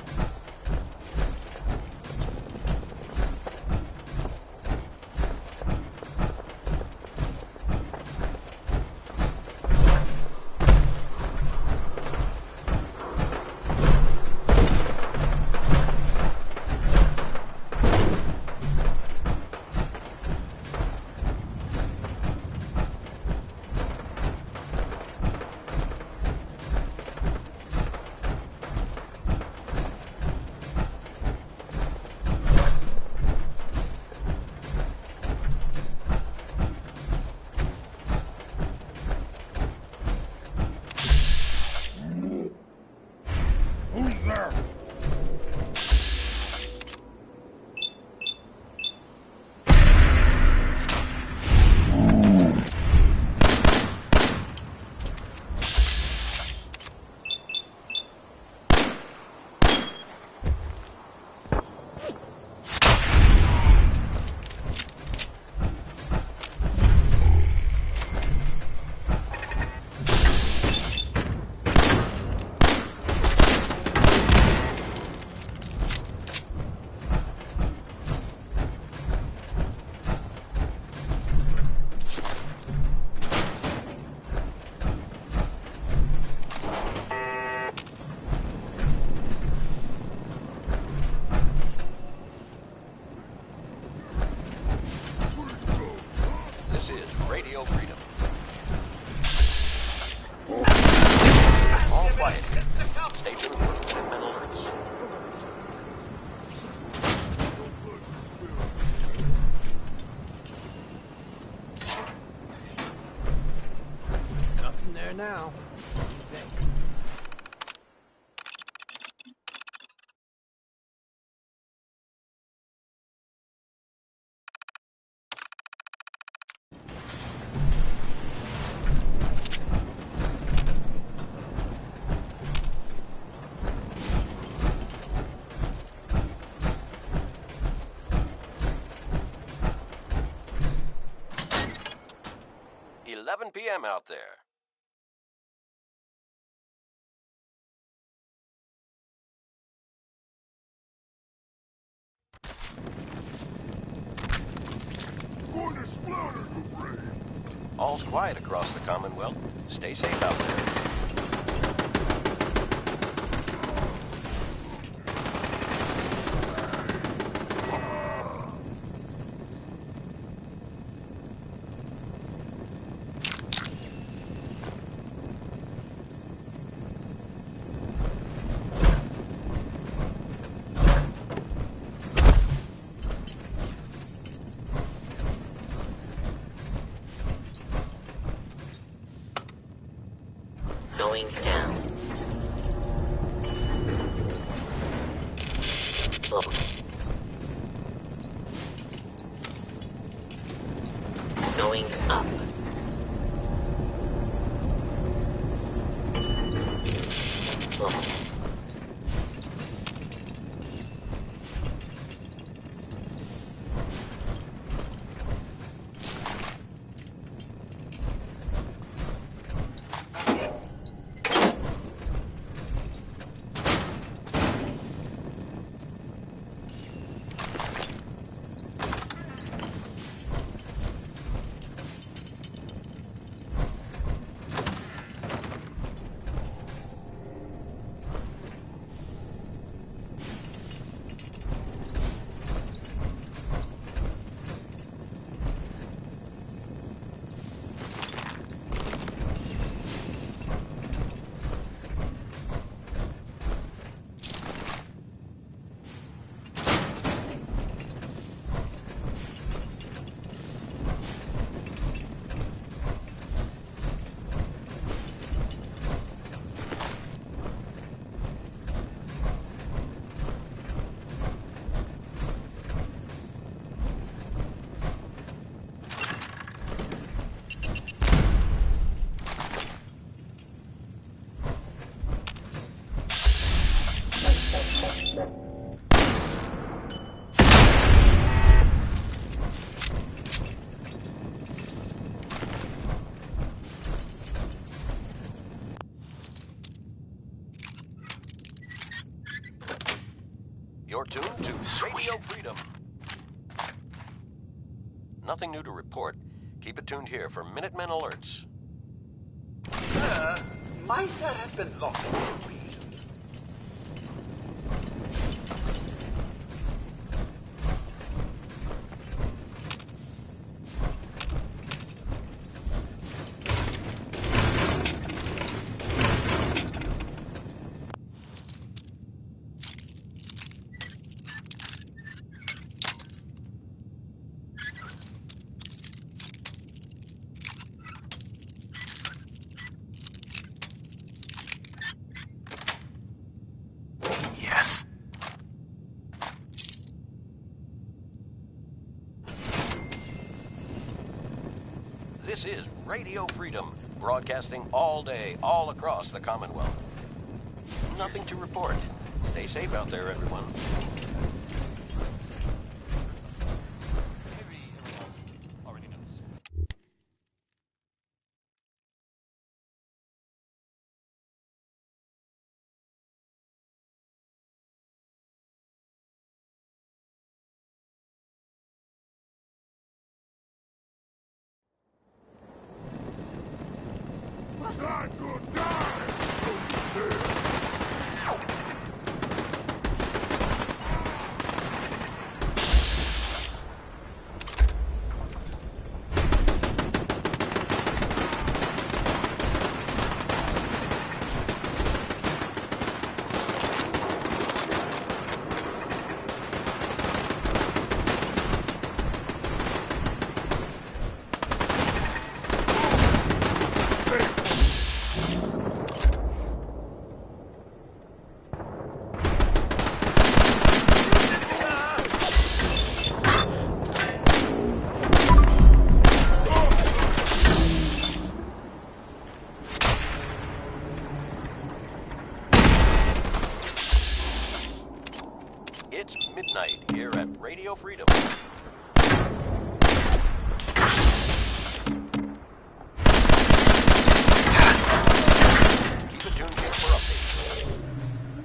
now. What do you think? PM out there. Going to slaughter the brain. All's quiet across the Commonwealth. Stay safe out there. Going down. Up. Going up. Up. You're tuned to Radio Freedom. Nothing new to report. Keep it tuned here for Minutemen alerts. Might that have been locked for a reason? Yes. This is Radio Freedom, broadcasting all day, all across the Commonwealth. Nothing to report. Stay safe out there, everyone. midnight here at Radio Freedom. Keep it tuned here for updates.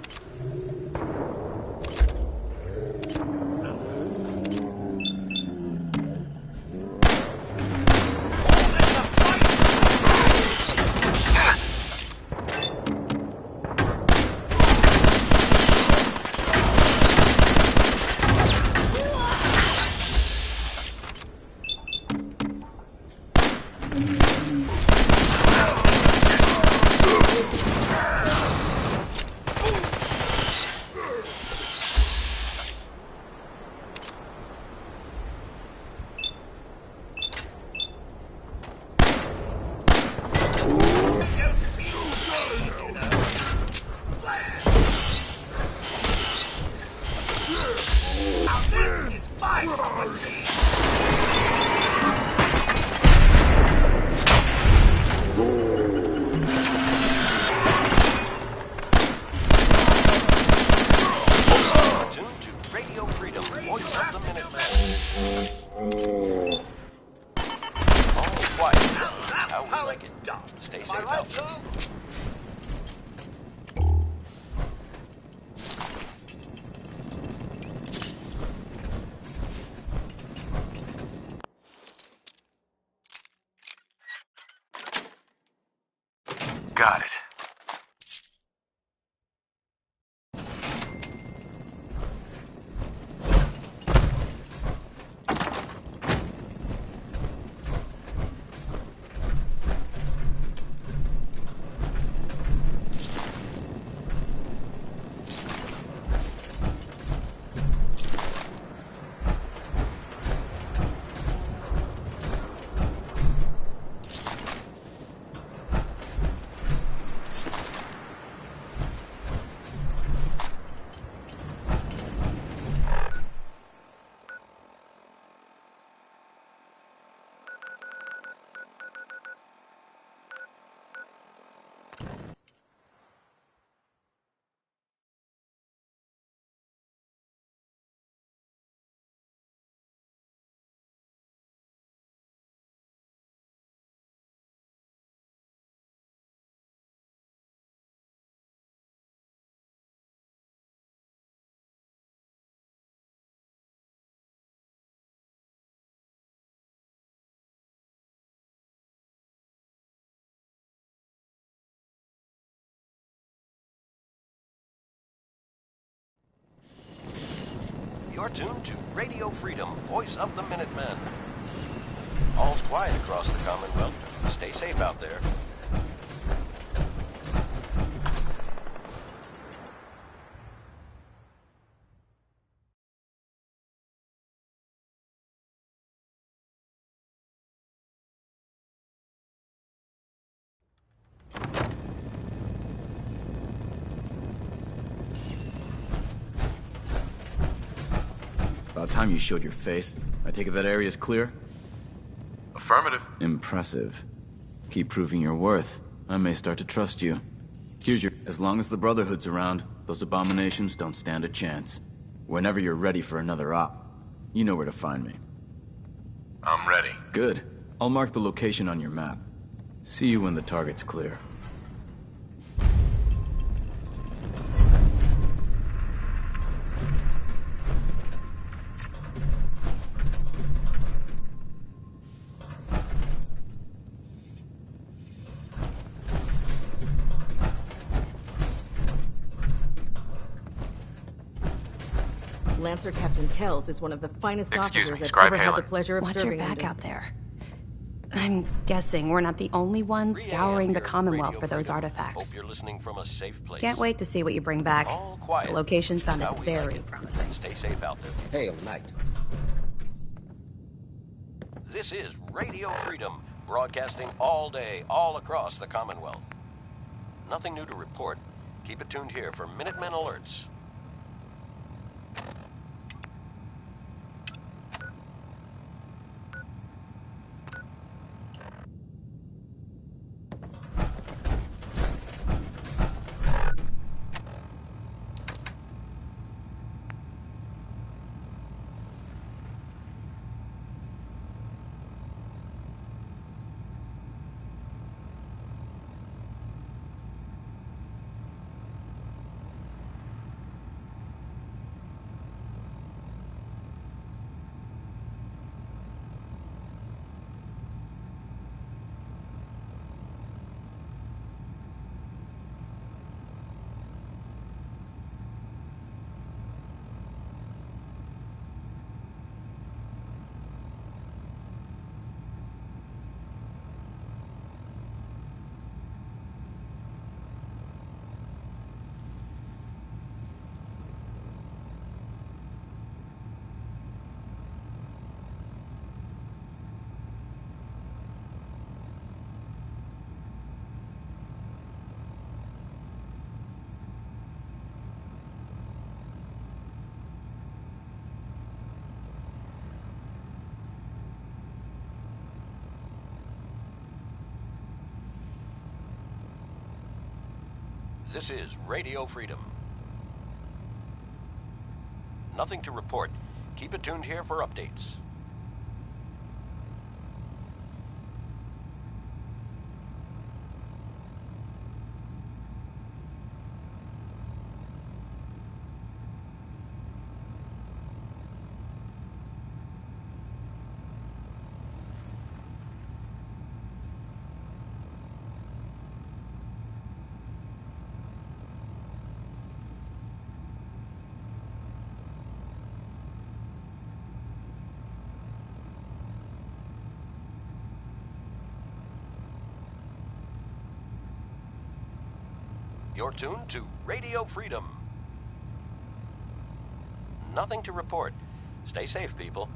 Got it. You're tuned to Radio Freedom, voice of the Minutemen. All's quiet across the Commonwealth. Stay safe out there. About time you showed your face. I take it that area's clear? Affirmative. Impressive. Keep proving your worth. I may start to trust you. Here's your... As long as the Brotherhood's around, those abominations don't stand a chance. Whenever you're ready for another op, you know where to find me. I'm ready. Good. I'll mark the location on your map. See you when the target's clear. Lancer Captain Kells is one of the finest Excuse officers me, I've Scribe ever had Halen. the pleasure of Watch your serving back under. out there. I'm guessing we're not the only ones scouring the Commonwealth for those artifacts. Hope you're listening from a safe place. Can't wait to see what you bring back. All quiet. The location sounded How we very like it. promising. Stay safe out there. Hail Knight. This is Radio Freedom, broadcasting all day, all across the Commonwealth. Nothing new to report. Keep it tuned here for Minutemen alerts. This is Radio Freedom. Nothing to report. Keep it tuned here for updates. You're tuned to Radio Freedom. Nothing to report. Stay safe, people.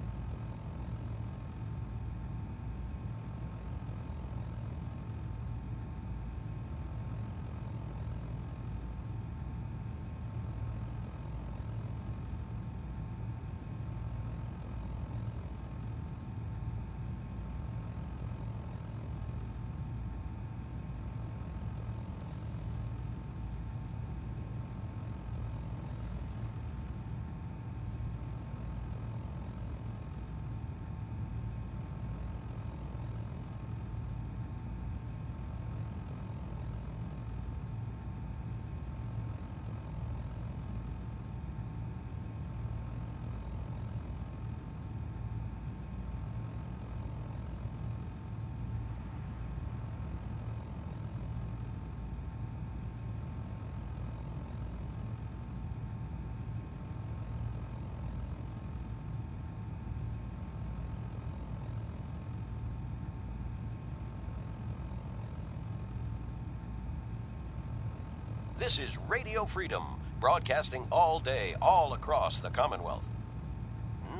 This is Radio Freedom, broadcasting all day, all across the Commonwealth.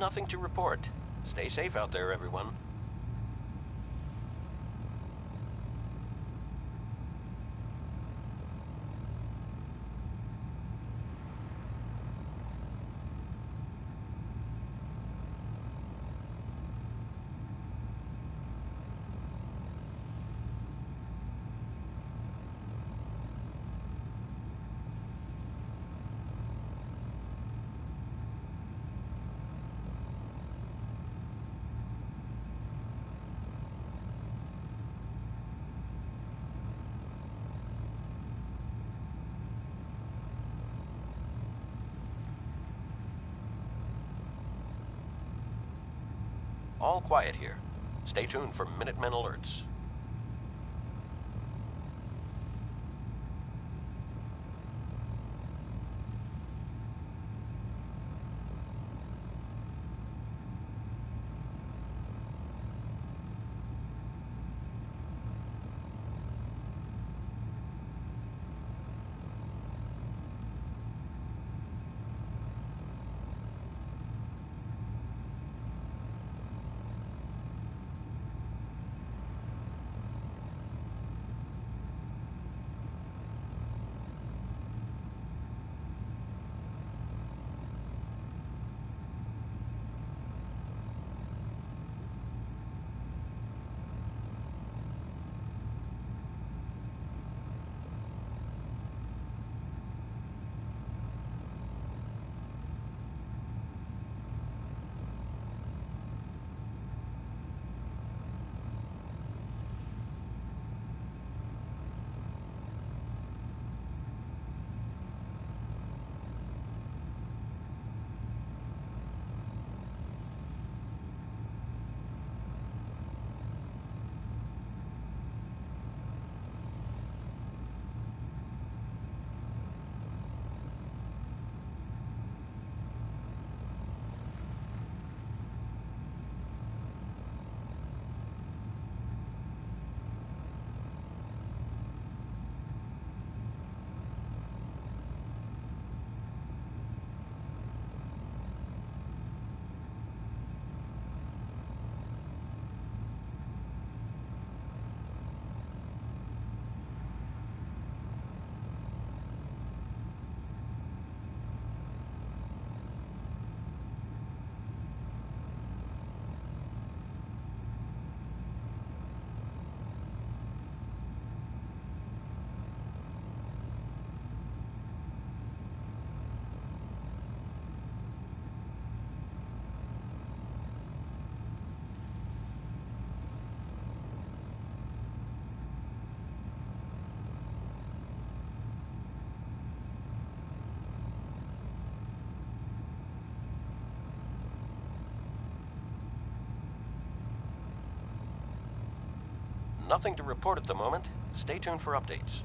Nothing to report. Stay safe out there, everyone. All quiet here. Stay tuned for Minutemen alerts. Nothing to report at the moment. Stay tuned for updates.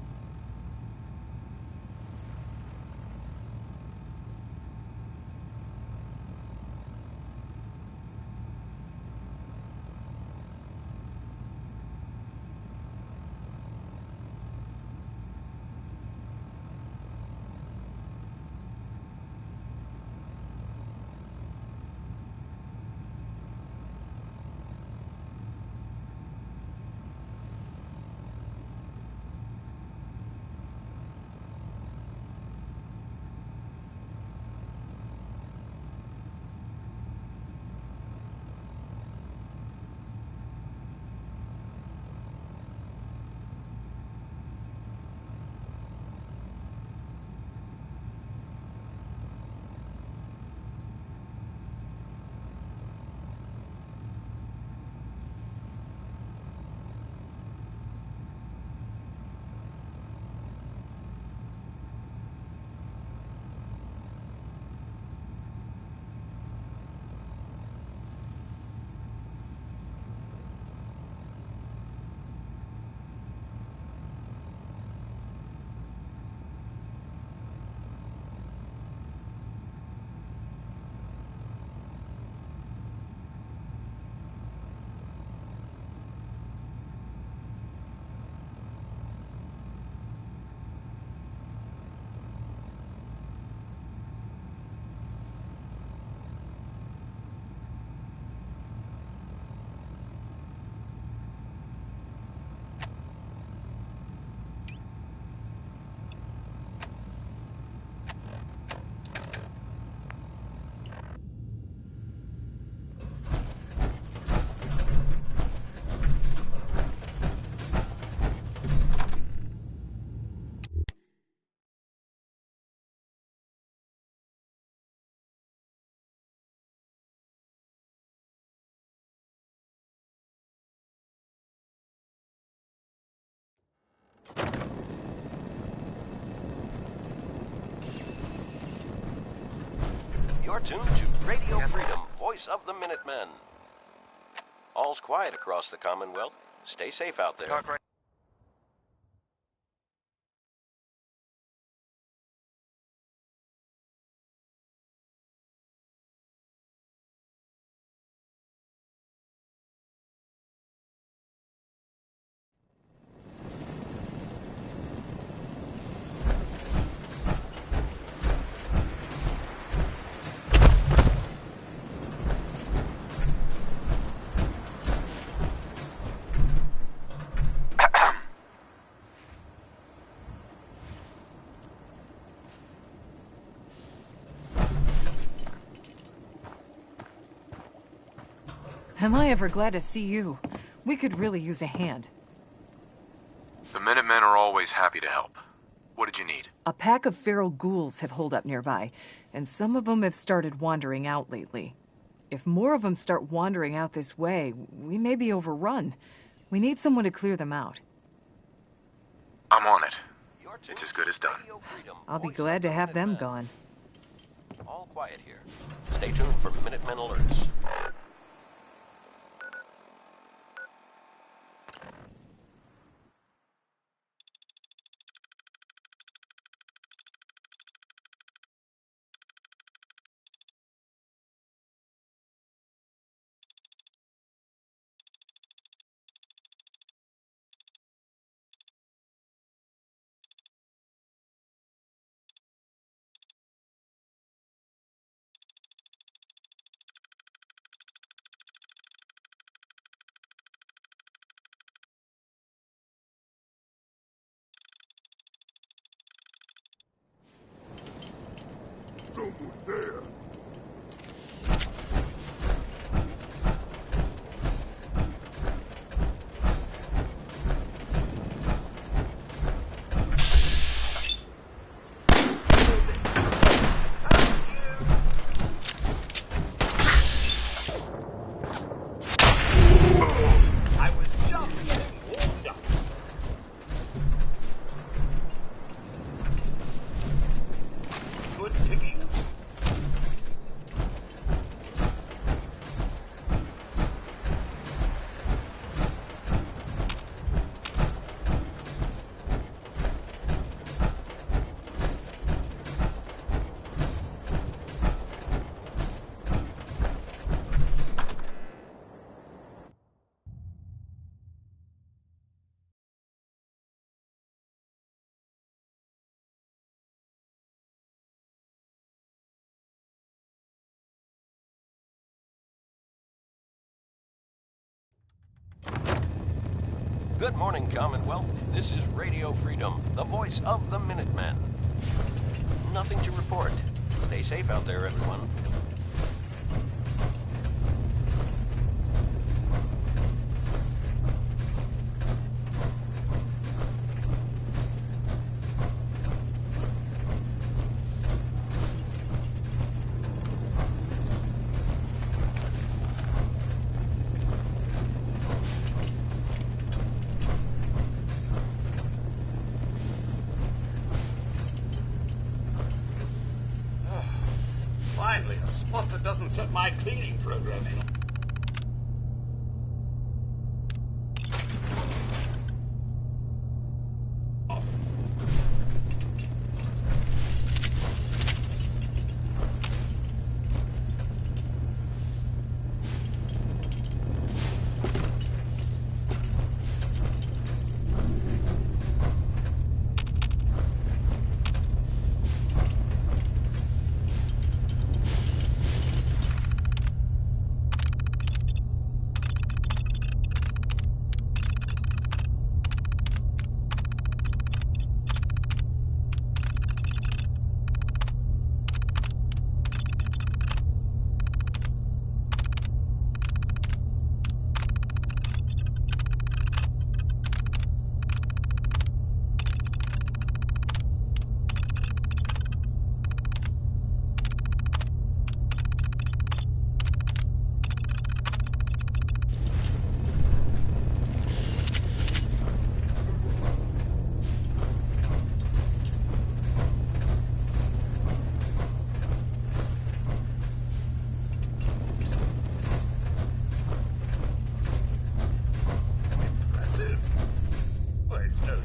You're tuned to Radio Freedom, voice of the Minutemen. All's quiet across the Commonwealth. Stay safe out there. Am I ever glad to see you? We could really use a hand. The Minutemen are always happy to help. What did you need? A pack of feral ghouls have holed up nearby, and some of them have started wandering out lately. If more of them start wandering out this way, we may be overrun. We need someone to clear them out. I'm on it. It's as good as done. I'll be glad to have them gone. All quiet here. Stay tuned for Minutemen alerts. Good morning, Commonwealth. This is Radio Freedom, the voice of the Minutemen. Nothing to report. Stay safe out there, everyone. Finally, a spot that doesn't set my cleaning programming.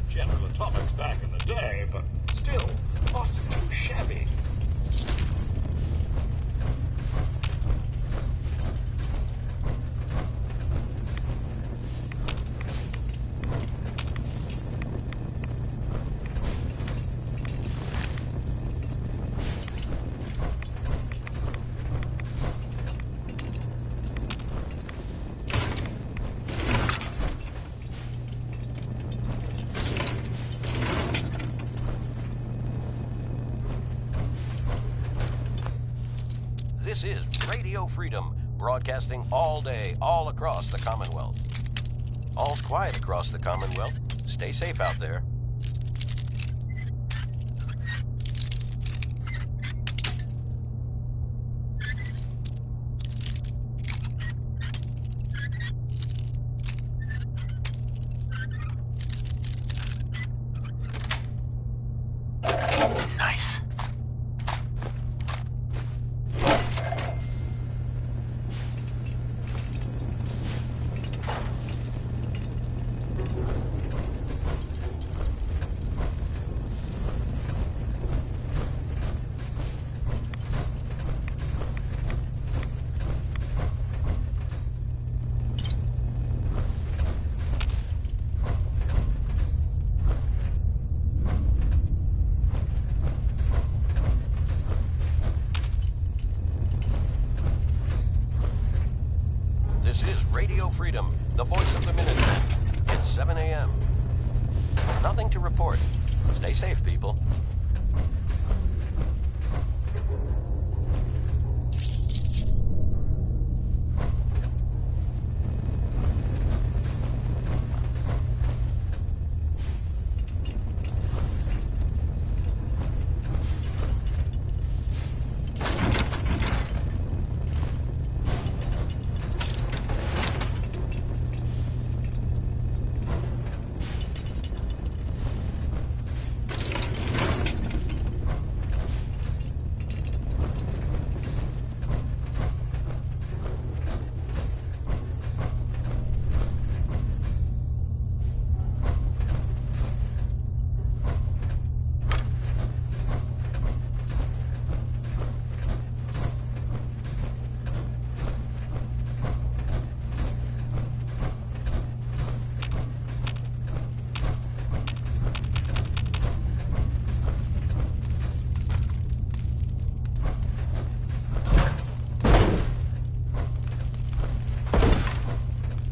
General Atomics back in the day, but still, not too shabby. This is Radio Freedom, broadcasting all day, all across the Commonwealth. All's quiet across the Commonwealth. Stay safe out there. Nice. This is Radio Freedom, the voice of the Minutemen. It's 7 a.m. Nothing to report. Stay safe, people.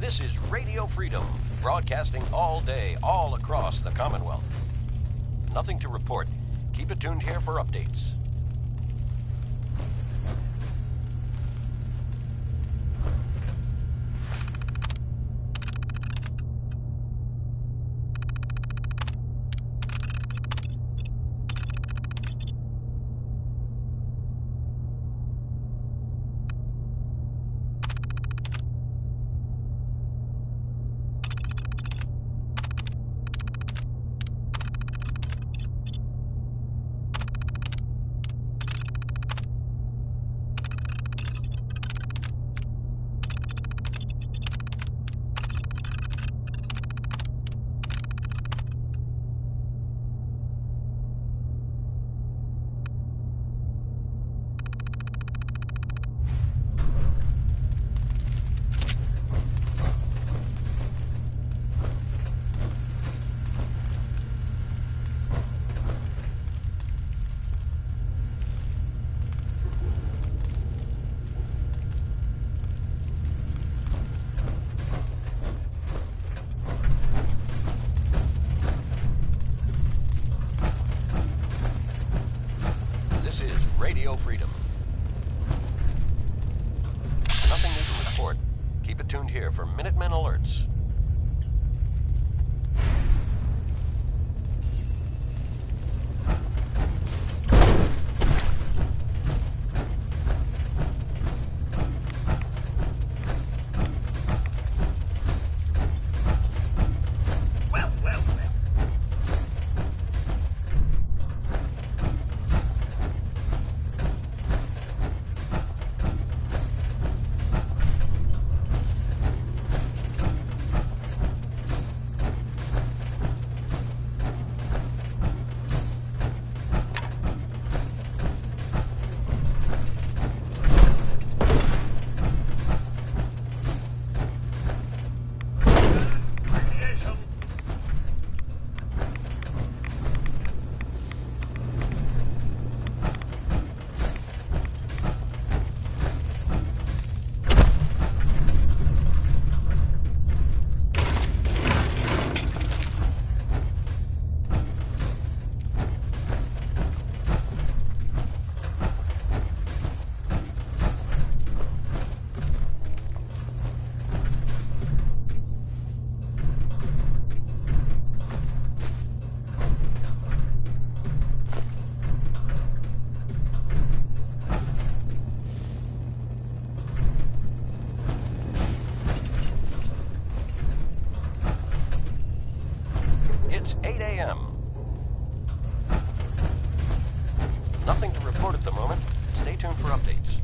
This is Radio Freedom, broadcasting all day, all across the Commonwealth. Nothing to report. Keep it tuned here for updates. Radio Freedom. Nothing new to report. Keep it tuned here for Minutemen alerts. It's 8 a.m. Nothing to report at the moment. Stay tuned for updates.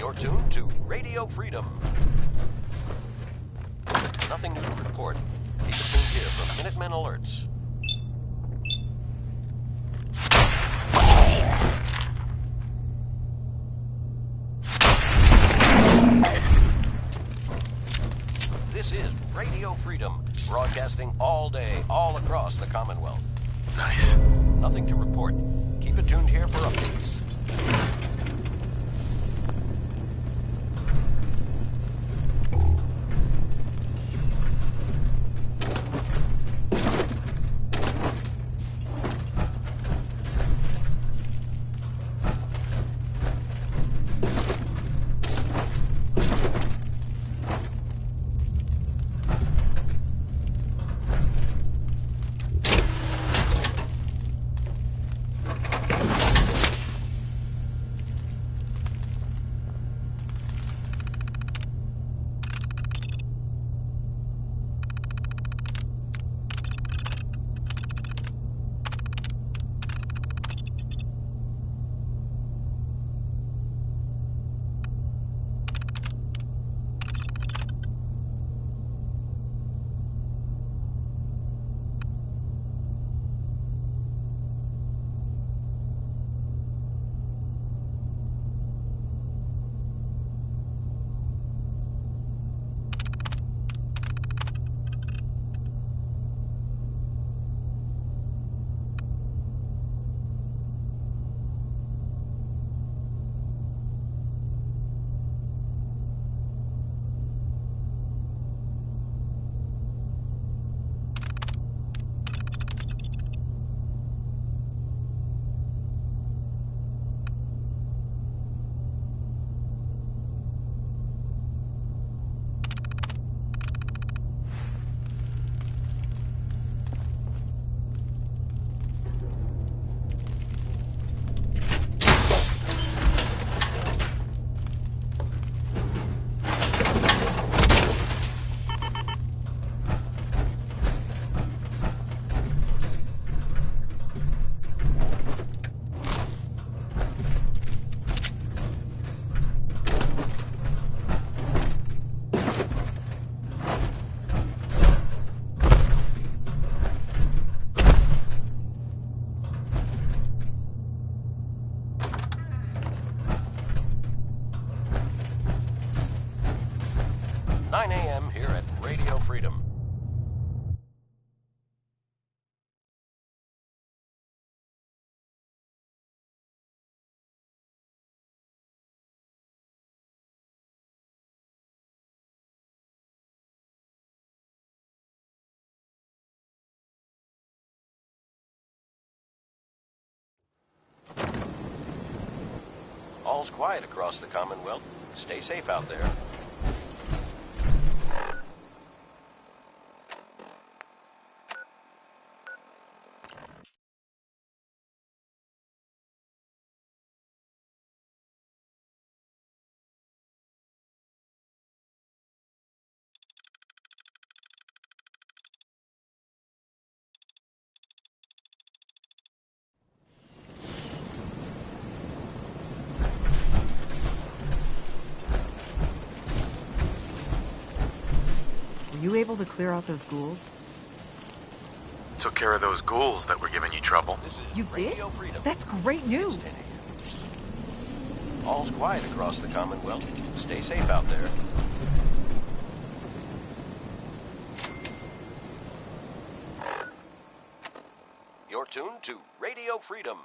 You're tuned to Radio Freedom. Nothing new to report. Keep it tuned here for Minutemen alerts. This is Radio Freedom, broadcasting all day, all across the Commonwealth. Nice. Nothing to report. Keep it tuned here for updates. All's quiet across the Commonwealth. Stay safe out there. Were you able to clear out those ghouls? Took care of those ghouls that were giving you trouble. You did? That's great news. All's quiet across the Commonwealth. Stay safe out there. You're tuned to Radio Freedom.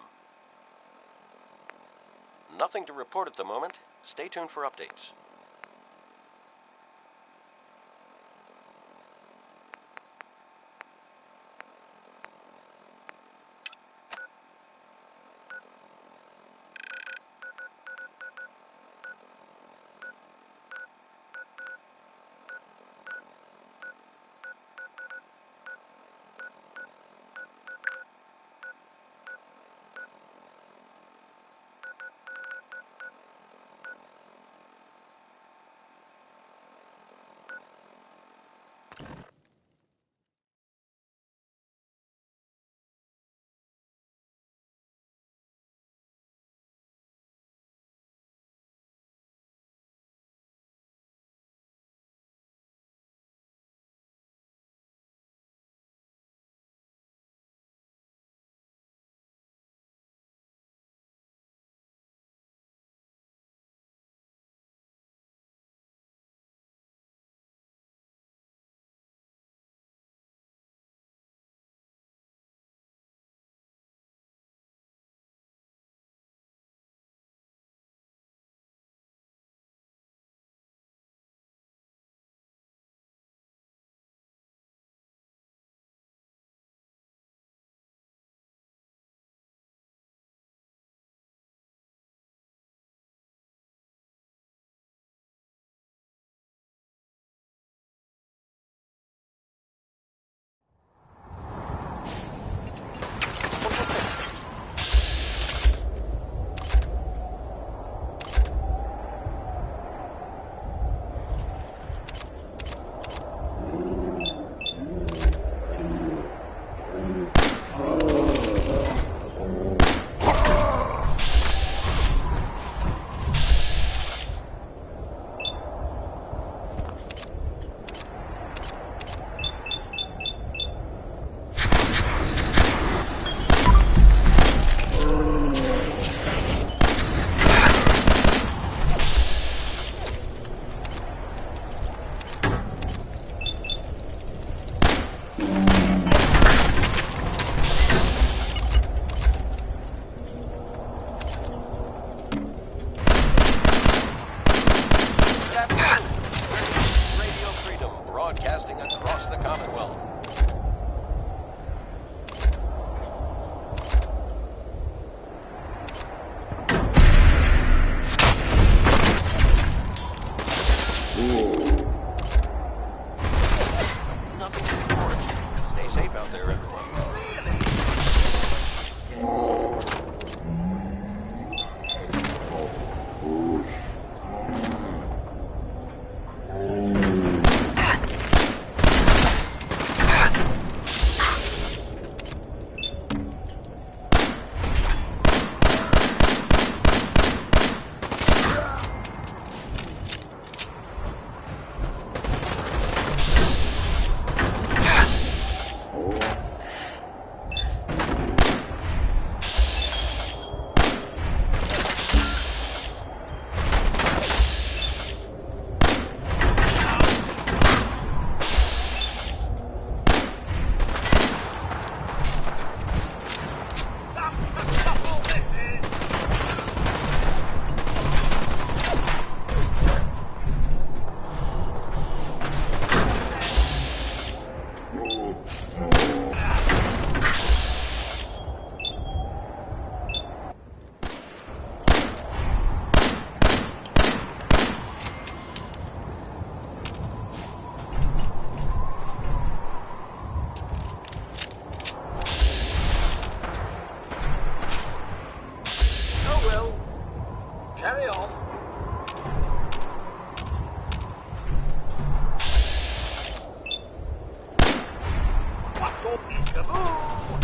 Nothing to report at the moment. Stay tuned for updates. So peekaboo!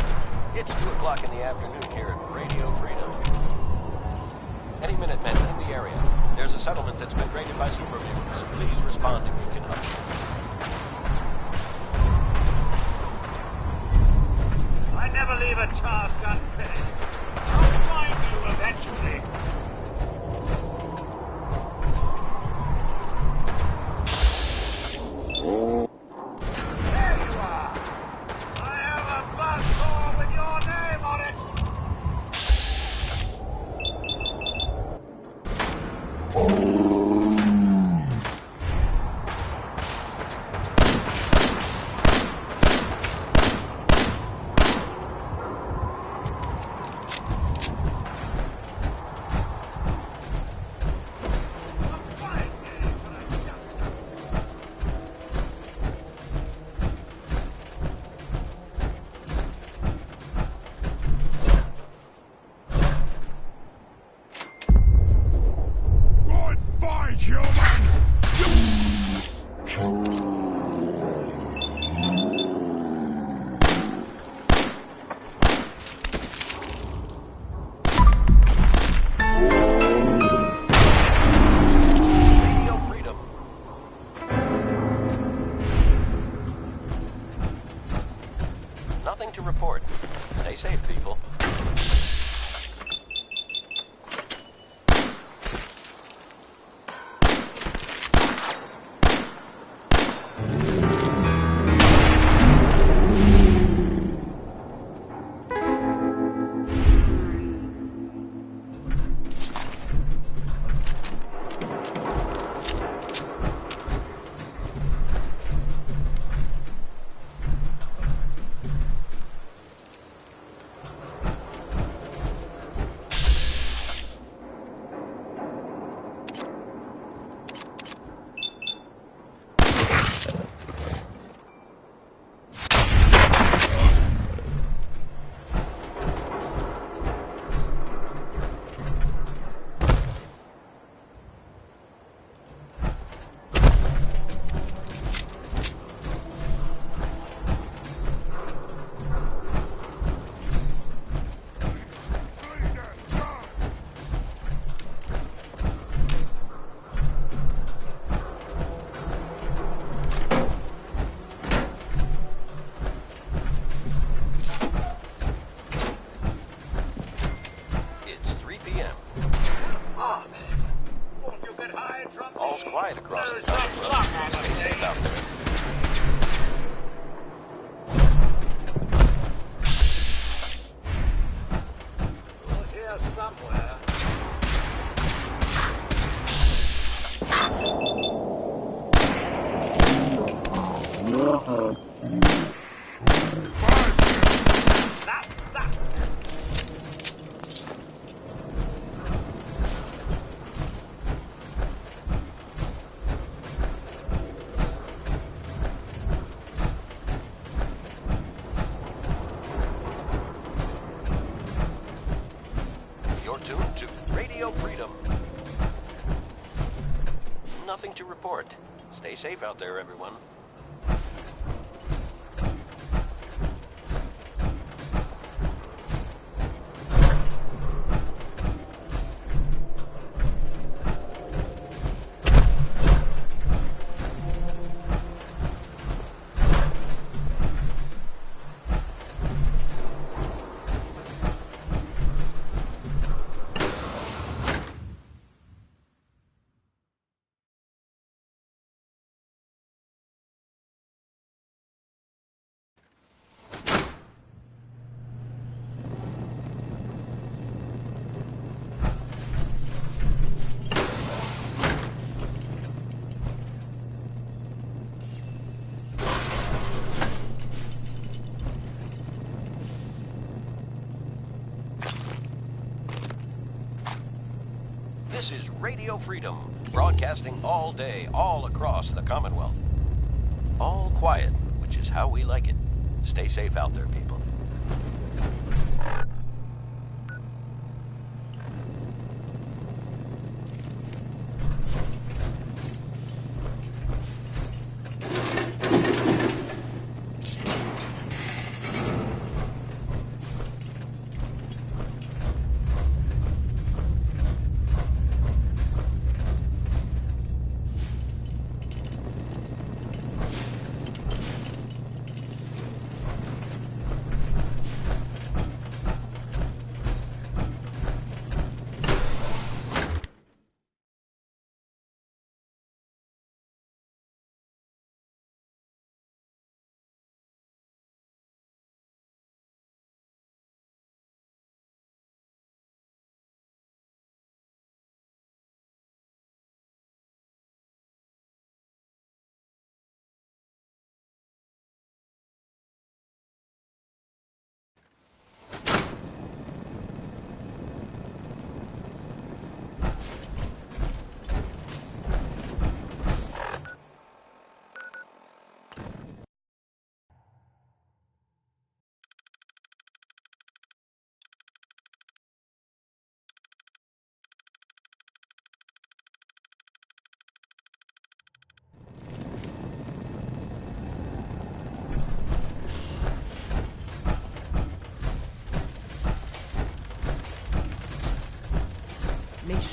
It's 2 o'clock in the afternoon here at Radio Freedom. Any Minutemen in the area. There's a settlement that's been raided by super mutants. Please respond if you can help. I never leave a task unfinished. I'll find you eventually. There you are! I have a buzzsaw with your name on it! Nothing to report. Stay safe, people. All's quiet across the country. Stay safe out there. We're here somewhere. You're tuned to Radio Freedom. Nothing to report. Stay safe out there, everyone. This is Radio Freedom, broadcasting all day, all across the Commonwealth. All quiet, which is how we like it. Stay safe out there, people.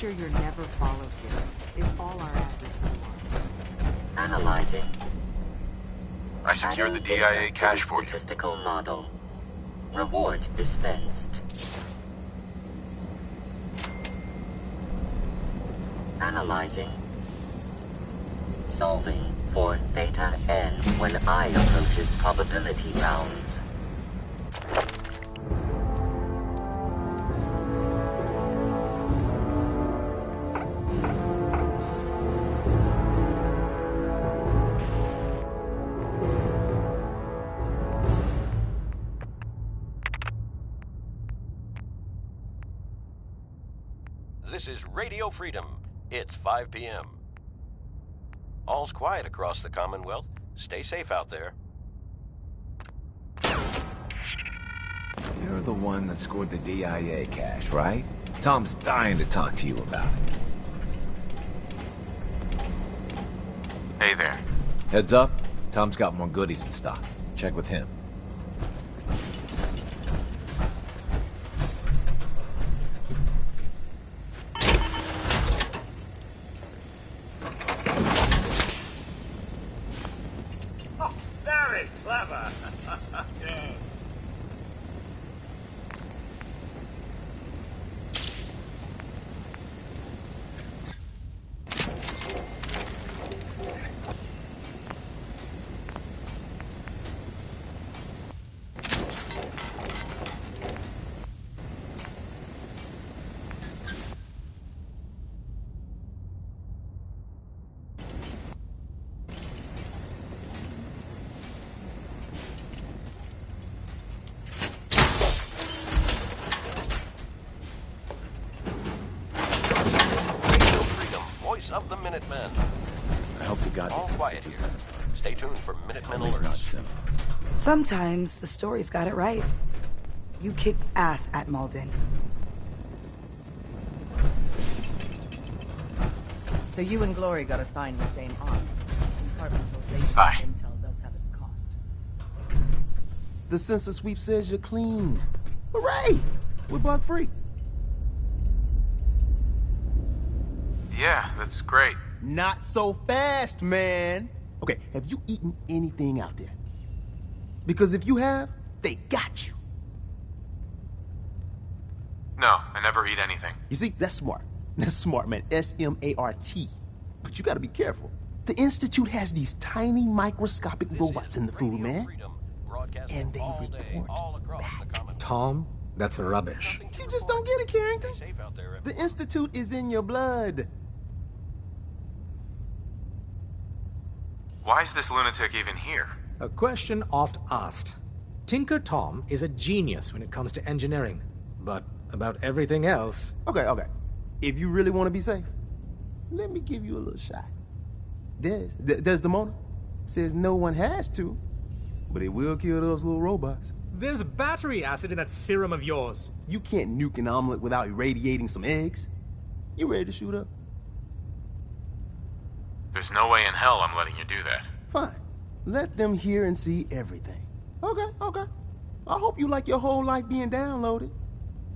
sure you're never followed here. It's all our asses for. Analyzing. I secured the Adding DIA data cache to the for you. statistical model. Reward dispensed. Analyzing. Solving for theta n when I approaches probability bounds. This is Radio Freedom. It's 5 p.m. All's quiet across the Commonwealth. Stay safe out there. You're the one that scored the DIA cache, right? Tom's dying to talk to you about it. Hey there. Heads up, Tom's got more goodies in stock. Check with him. Oh, very clever. Yeah. Voice of the Minutemen. I hope to God All quiet here. Stay tuned for Minutemen It's not alerts. simple. Sometimes the story's got it right. You kicked ass at Malden. So you and Glory got assigned the same arm. Compartmentalization Aye. of intel does have its cost. The sensor sweep says you're clean. Hooray! We're bug free. Yeah, that's great. Not so fast, man. Okay, have you eaten anything out there? Because if you have, they got you. No, I never eat anything. You see, that's smart. That's smart, man. S-M-A-R-T. But you gotta be careful. The Institute has these tiny microscopic robots in the food, man. And they report back. Tom, that's rubbish. You just don't get it, Carrington. The Institute is in your blood. Why is this lunatic even here? A question oft asked. Tinker Tom is a genius when it comes to engineering, but about everything else... Okay. If you really want to be safe, let me give you a little shot. Desdemona says no one has to, but it will kill those little robots. There's battery acid in that serum of yours. You can't nuke an omelet without irradiating some eggs. You ready to shoot up? There's no way in hell I'm letting you do that. Fine. Let them hear and see everything. Okay. I hope you like your whole life being downloaded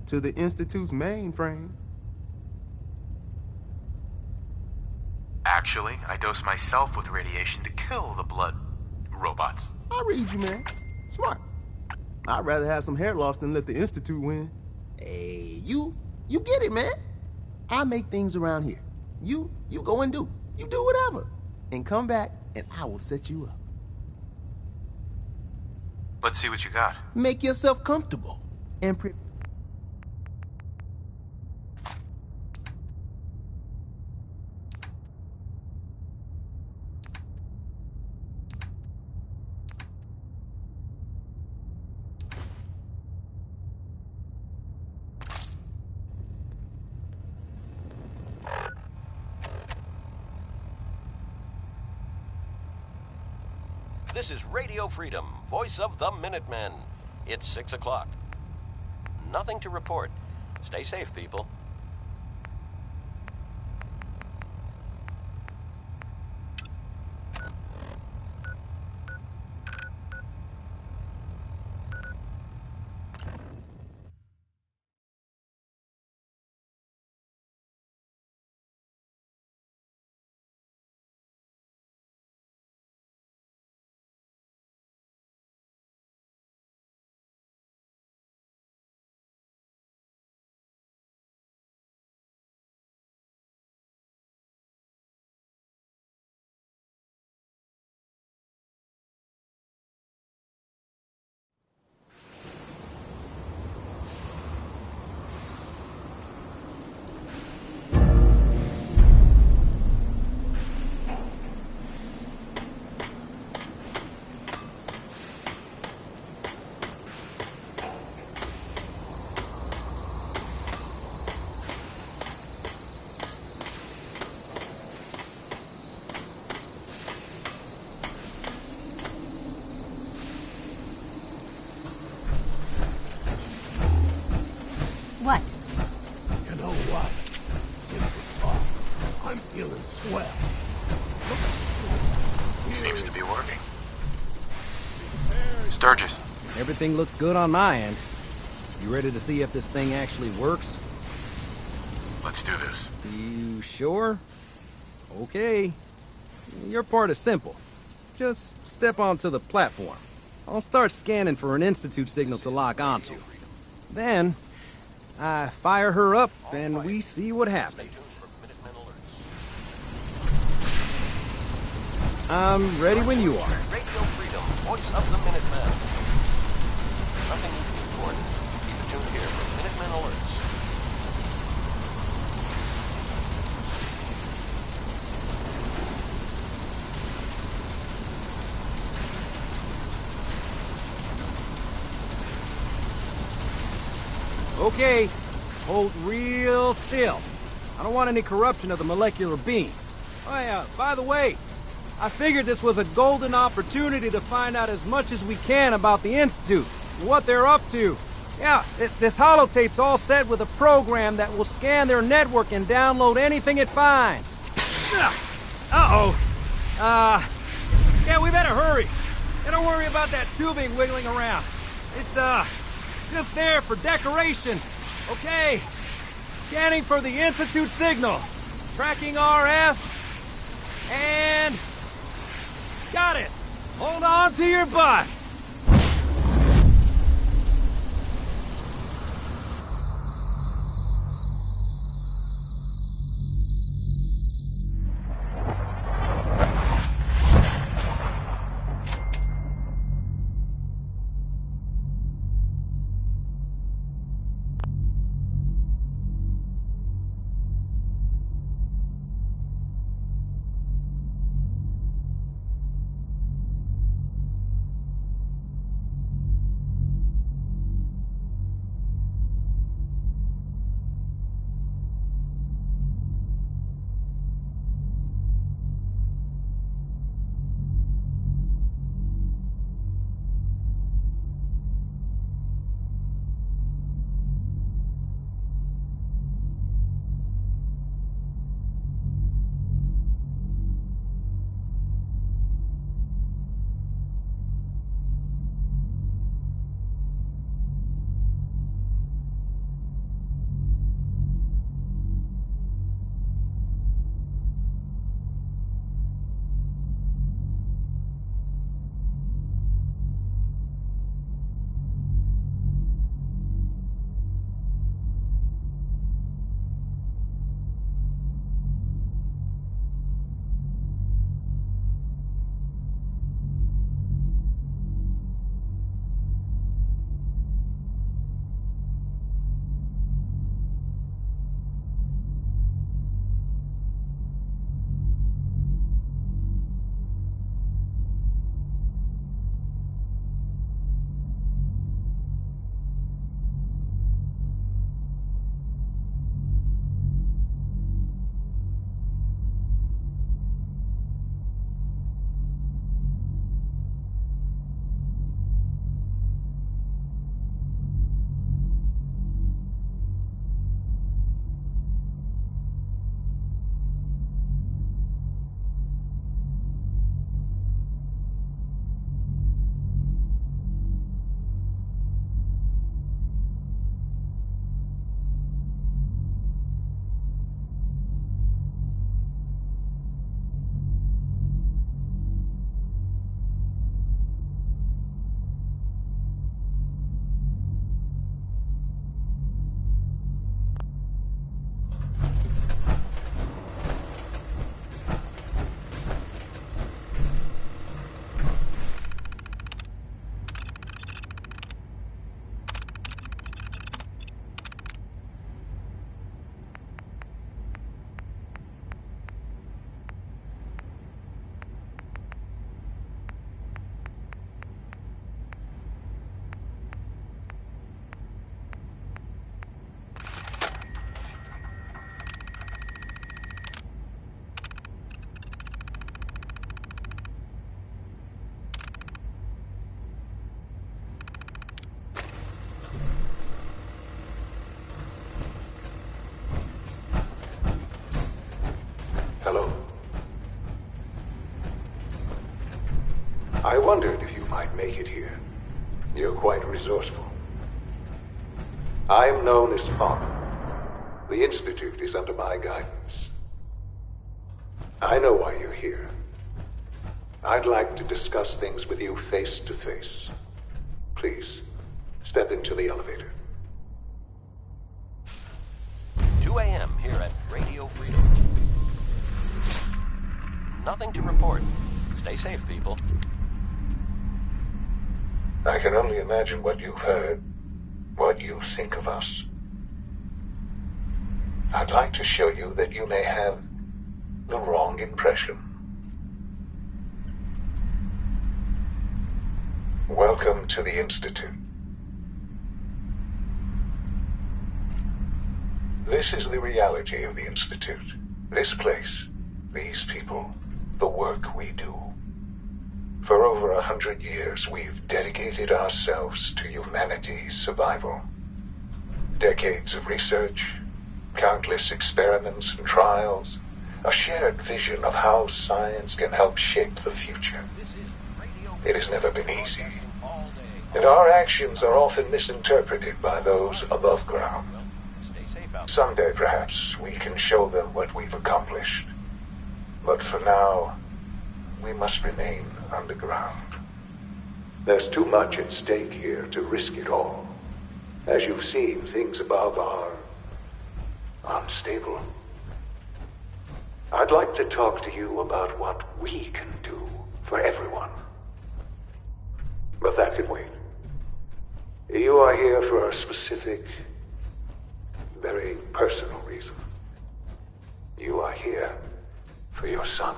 to the Institute's mainframe. Actually, I dose myself with radiation to kill the blood robots. I read you, man. Smart. I'd rather have some hair loss than let the Institute win. Hey, you get it, man. I make things around here. You go and do. You do whatever. And come back, and I will set you up. Let's see what you got. Make yourself comfortable. And This is Radio Freedom, voice of the Minutemen. It's 6 o'clock. Nothing to report. Stay safe, people. What? You know what? Since we talked, I'm feeling swell. Seems to be working. Sturgis. Everything looks good on my end. You ready to see if this thing actually works? Let's do this. You sure? Okay. Your part is simple. Just step onto the platform. I'll start scanning for an Institute signal to lock onto. Then, I fire her up and we see what happens. I'm ready when you are. Radio Freedom, voice of the Minutemen. Nothing new to report. Keep it tuned here for Minutemen alerts. Okay, hold real still. I don't want any corruption of the molecular beam. Oh yeah, by the way, I figured this was a golden opportunity to find out as much as we can about the Institute, what they're up to. Yeah, this holotape's all set with a program that will scan their network and download anything it finds. Uh-oh. Yeah, we better hurry. And don't worry about that tubing wiggling around. It's, just there for decoration. Okay. Scanning for the Institute signal. Tracking RF. And... got it. Hold on to your butt. wondered if you might make it here. You're quite resourceful. I am known as Father. The Institute is under my guidance. I know why you're here. I'd like to discuss things with you face to face. Please, step into the elevator. 2 a.m. here at Radio Freedom. Nothing to report. Stay safe, people. I can only imagine what you've heard, what you think of us. I'd like to show you that you may have the wrong impression. Welcome to the Institute. This is the reality of the Institute. This place, these people, the work we do. For over 100 years, we've dedicated ourselves to humanity's survival. Decades of research, countless experiments and trials, a shared vision of how science can help shape the future. It has never been easy, and our actions are often misinterpreted by those above ground. Someday, perhaps, we can show them what we've accomplished. But for now, we must remain underground. There's too much at stake here to risk it all. As you've seen, things above are unstable. I'd like to talk to you about what we can do for everyone. But that can wait. You are here for a specific, very personal reason. You are here for your son.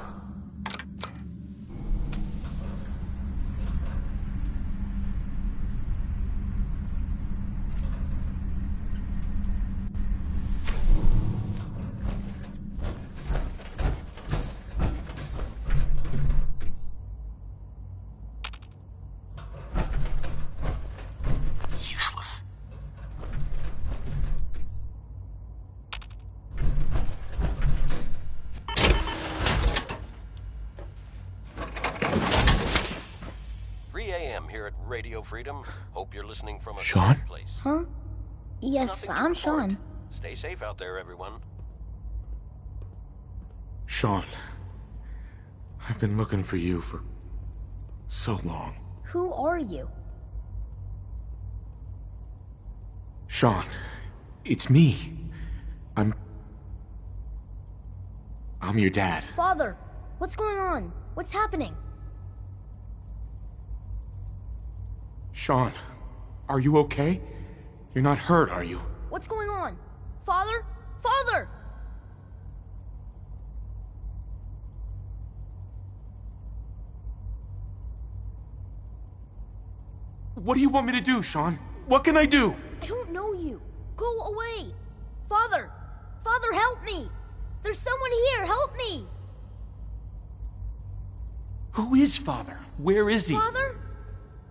Radio Freedom. Hope you're listening from a Sean? safe place. Huh? Yes, I'm Sean. Stay safe out there, everyone. Sean, I've been looking for you for so long. Who are you? Sean, it's me. I'm your dad. Father, what's going on? What's happening? Sean, are you okay? You're not hurt, are you? What's going on? Father? Father! What do you want me to do, Sean? What can I do? I don't know you. Go away. Father! Father, help me! There's someone here, help me! Who is Father? Where is he? Father?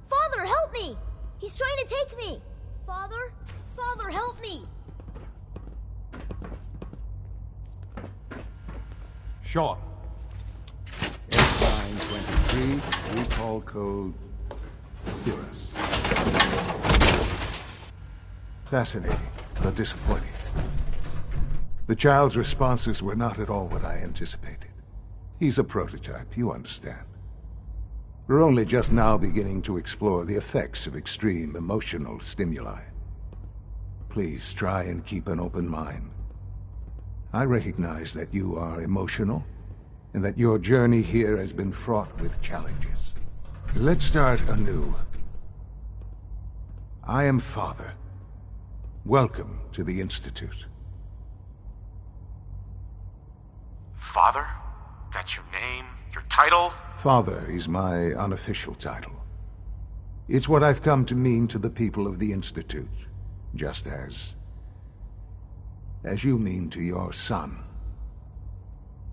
Father, help me! He's trying to take me! Father? Father, help me! Sean. S923, recall code Cirrus. Fascinating, but disappointing. The child's responses were not at all what I anticipated. He's a prototype, you understand. We're only just now beginning to explore the effects of extreme emotional stimuli. Please try and keep an open mind. I recognize that you are emotional, and that your journey here has been fraught with challenges. Let's start anew. I am Father. Welcome to the Institute. Father? That's your name? Your title? Father is my unofficial title. It's what I've come to mean to the people of the Institute, just as you mean to your son,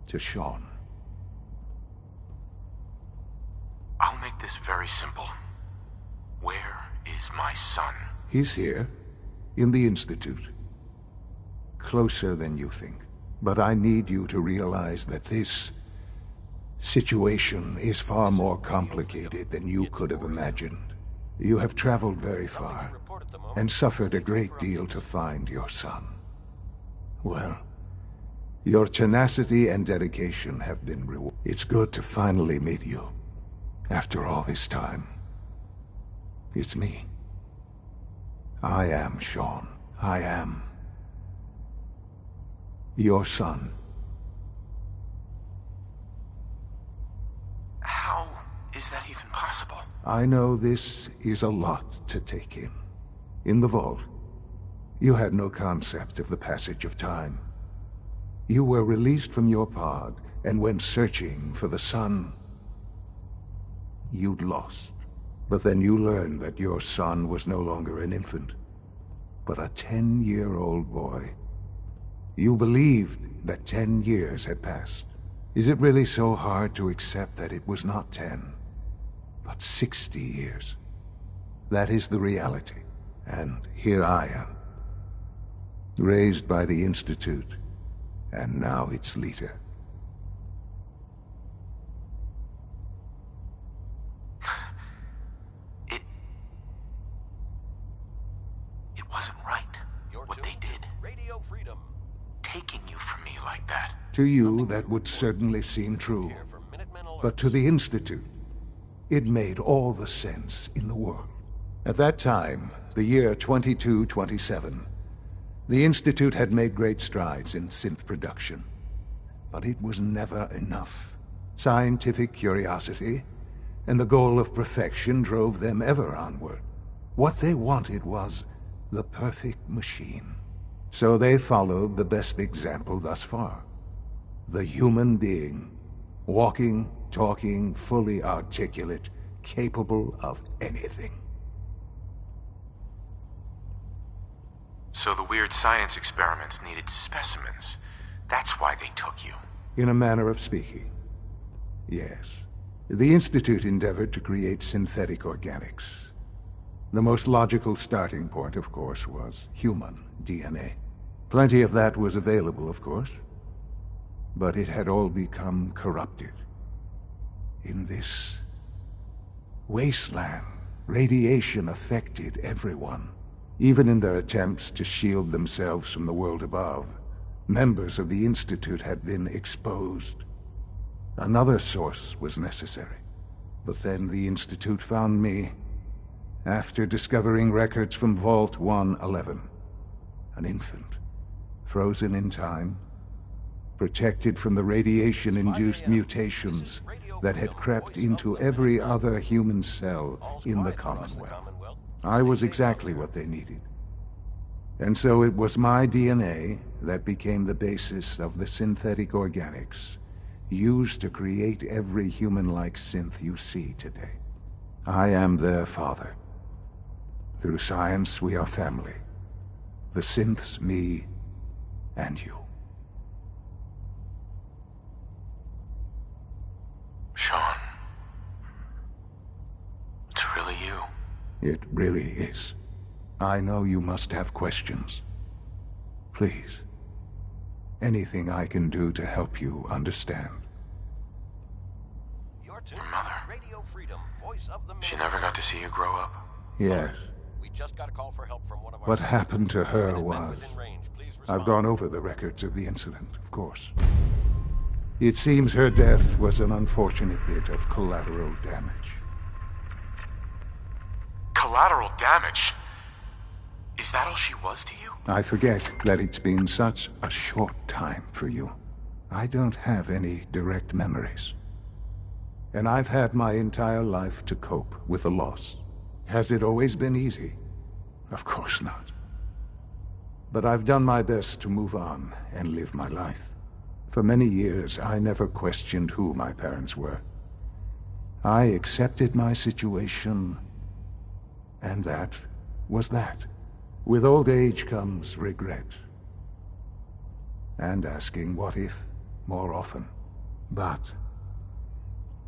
to Sean. I'll make this very simple. Where is my son? He's here, in the Institute. Closer than you think. But I need you to realize that this situation is far more complicated than you could have imagined. You have traveled very far and suffered a great deal to find your son. Well, your tenacity and dedication have been rewarded. It's good to finally meet you. After all this time. It's me. I am Sean. I am your son. How is that even possible? I know this is a lot to take in. In the vault, you had no concept of the passage of time. You were released from your pod and went searching for the son you'd lost. But then you learned that your son was no longer an infant, but a 10-year-old boy. You believed that 10 years had passed. Is it really so hard to accept that it was not 10, but 60 years? That is the reality. And here I am, raised by the Institute, and now its leader. It wasn't right, what they did. Radio Freedom. Taking you from me like that. To you, that would certainly seem true. But to the Institute, it made all the sense in the world. At that time, the year 2227, the Institute had made great strides in synth production. But it was never enough. Scientific curiosity and the goal of perfection drove them ever onward. What they wanted was the perfect machine. So they followed the best example thus far. The human being, walking, talking, fully articulate, capable of anything. So the weird science experiments needed specimens. That's why they took you. In a manner of speaking, yes. The Institute endeavored to create synthetic organics. The most logical starting point, of course, was human DNA. Plenty of that was available, of course. But it had all become corrupted. In this wasteland, radiation affected everyone. Even in their attempts to shield themselves from the world above, members of the Institute had been exposed. Another source was necessary. But then the Institute found me after discovering records from Vault 111. An infant, frozen in time, protected from the radiation-induced mutations that had crept into every other human cell in the Commonwealth. I was exactly what they needed. And so it was my DNA that became the basis of the synthetic organics used to create every human-like synth you see today. I am their father. Through science, we are family. The synths, me, and you. Sean. It's really you. It really is. I know you must have questions. Please. Anything I can do to help you understand. Your mother. She never got to see you grow up. Yes. We just got a call for help from one of our What happened to her was... I've gone over the records of the incident, of course. It seems her death was an unfortunate bit of collateral damage. Collateral damage? Is that all she was to you? I forget that it's been such a short time for you. I don't have any direct memories. And I've had my entire life to cope with the loss. Has it always been easy? Of course not. But I've done my best to move on and live my life. For many years, I never questioned who my parents were. I accepted my situation, and that was that. With old age comes regret. And asking what if more often. But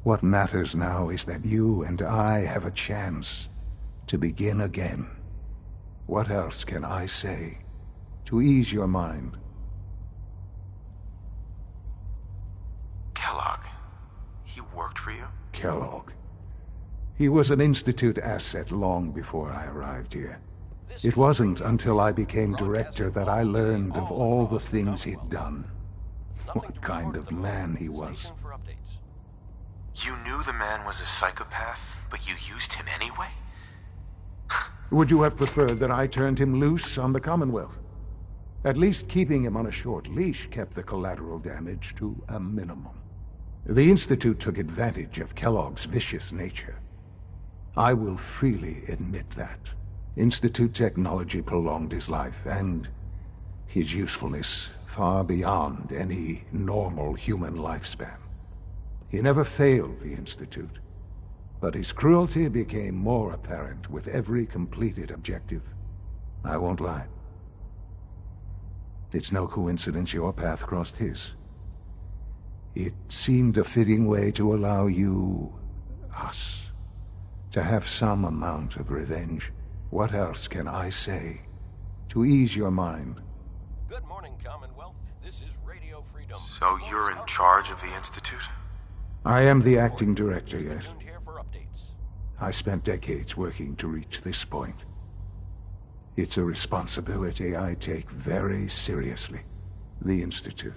what matters now is that you and I have a chance to begin again. What else can I say to ease your mind? Kellogg, Kellogg. He was an Institute asset long before I arrived here. It wasn't until I became director that I learned of all the things he'd done. What kind of man he was. You knew the man was a psychopath, but you used him anyway? Would you have preferred that I turned him loose on the Commonwealth? At least keeping him on a short leash kept the collateral damage to a minimum. The Institute took advantage of Kellogg's vicious nature. I will freely admit that. Institute technology prolonged his life, and his usefulness far beyond any normal human lifespan. He never failed the Institute, but his cruelty became more apparent with every completed objective. I won't lie. It's no coincidence your path crossed his. It seemed a fitting way to allow you, us, to have some amount of revenge. What else can I say to ease your mind? Good morning, Commonwealth. This is Radio Freedom. So you're in charge of the Institute? I am the acting director, yes. I spent decades working to reach this point. It's a responsibility I take very seriously. The Institute.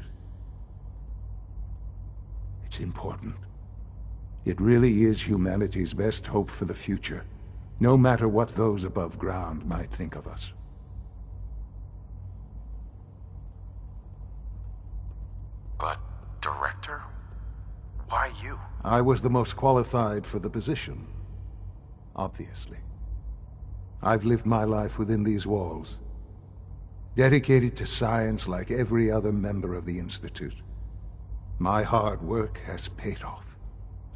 It's important. It really is humanity's best hope for the future, no matter what those above ground might think of us. But, Director? Why you? I was the most qualified for the position. Obviously. I've lived my life within these walls, dedicated to science like every other member of the Institute. My hard work has paid off.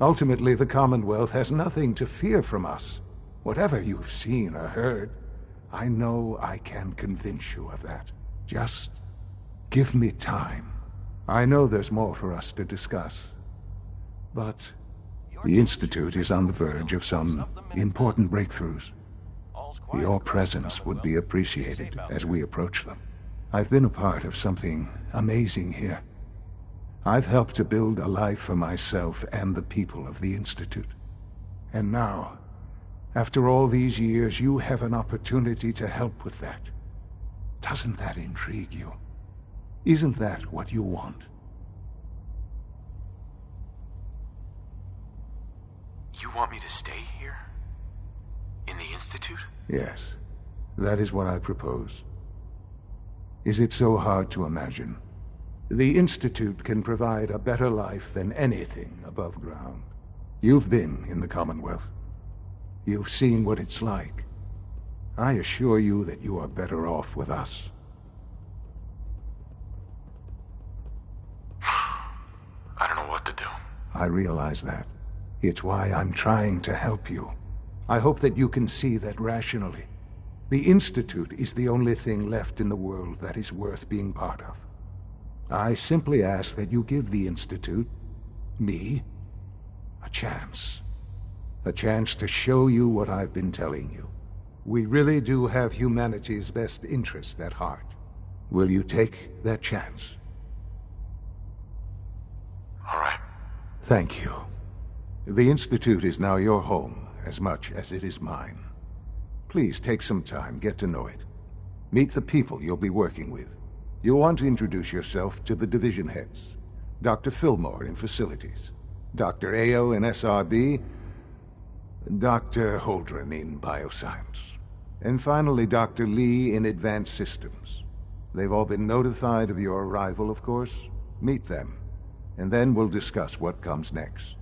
Ultimately, the Commonwealth has nothing to fear from us. Whatever you've seen or heard, I know I can convince you of that. Just give me time. I know there's more for us to discuss. But the Institute is on the verge of some important breakthroughs. Your presence would be appreciated as we approach them. I've been a part of something amazing here. I've helped to build a life for myself and the people of the Institute. And now, after all these years, you have an opportunity to help with that. Doesn't that intrigue you? Isn't that what you want? You want me to stay here? In the Institute? Yes, that is what I propose. Is it so hard to imagine? The Institute can provide a better life than anything above ground. You've been in the Commonwealth. You've seen what it's like. I assure you that you are better off with us. I don't know what to do. I realize that. It's why I'm trying to help you. I hope that you can see that rationally. The Institute is the only thing left in the world that is worth being part of. I simply ask that you give the Institute, me, a chance. A chance to show you what I've been telling you. We really do have humanity's best interest at heart. Will you take that chance? All right. Thank you. The Institute is now your home, as much as it is mine. Please take some time, get to know it. Meet the people you'll be working with. You'll want to introduce yourself to the division heads. Dr. Fillmore in Facilities, Dr. Ayo in SRB, Dr. Holdren in Bioscience, and finally Dr. Lee in Advanced Systems. They've all been notified of your arrival, of course. Meet them, and then we'll discuss what comes next.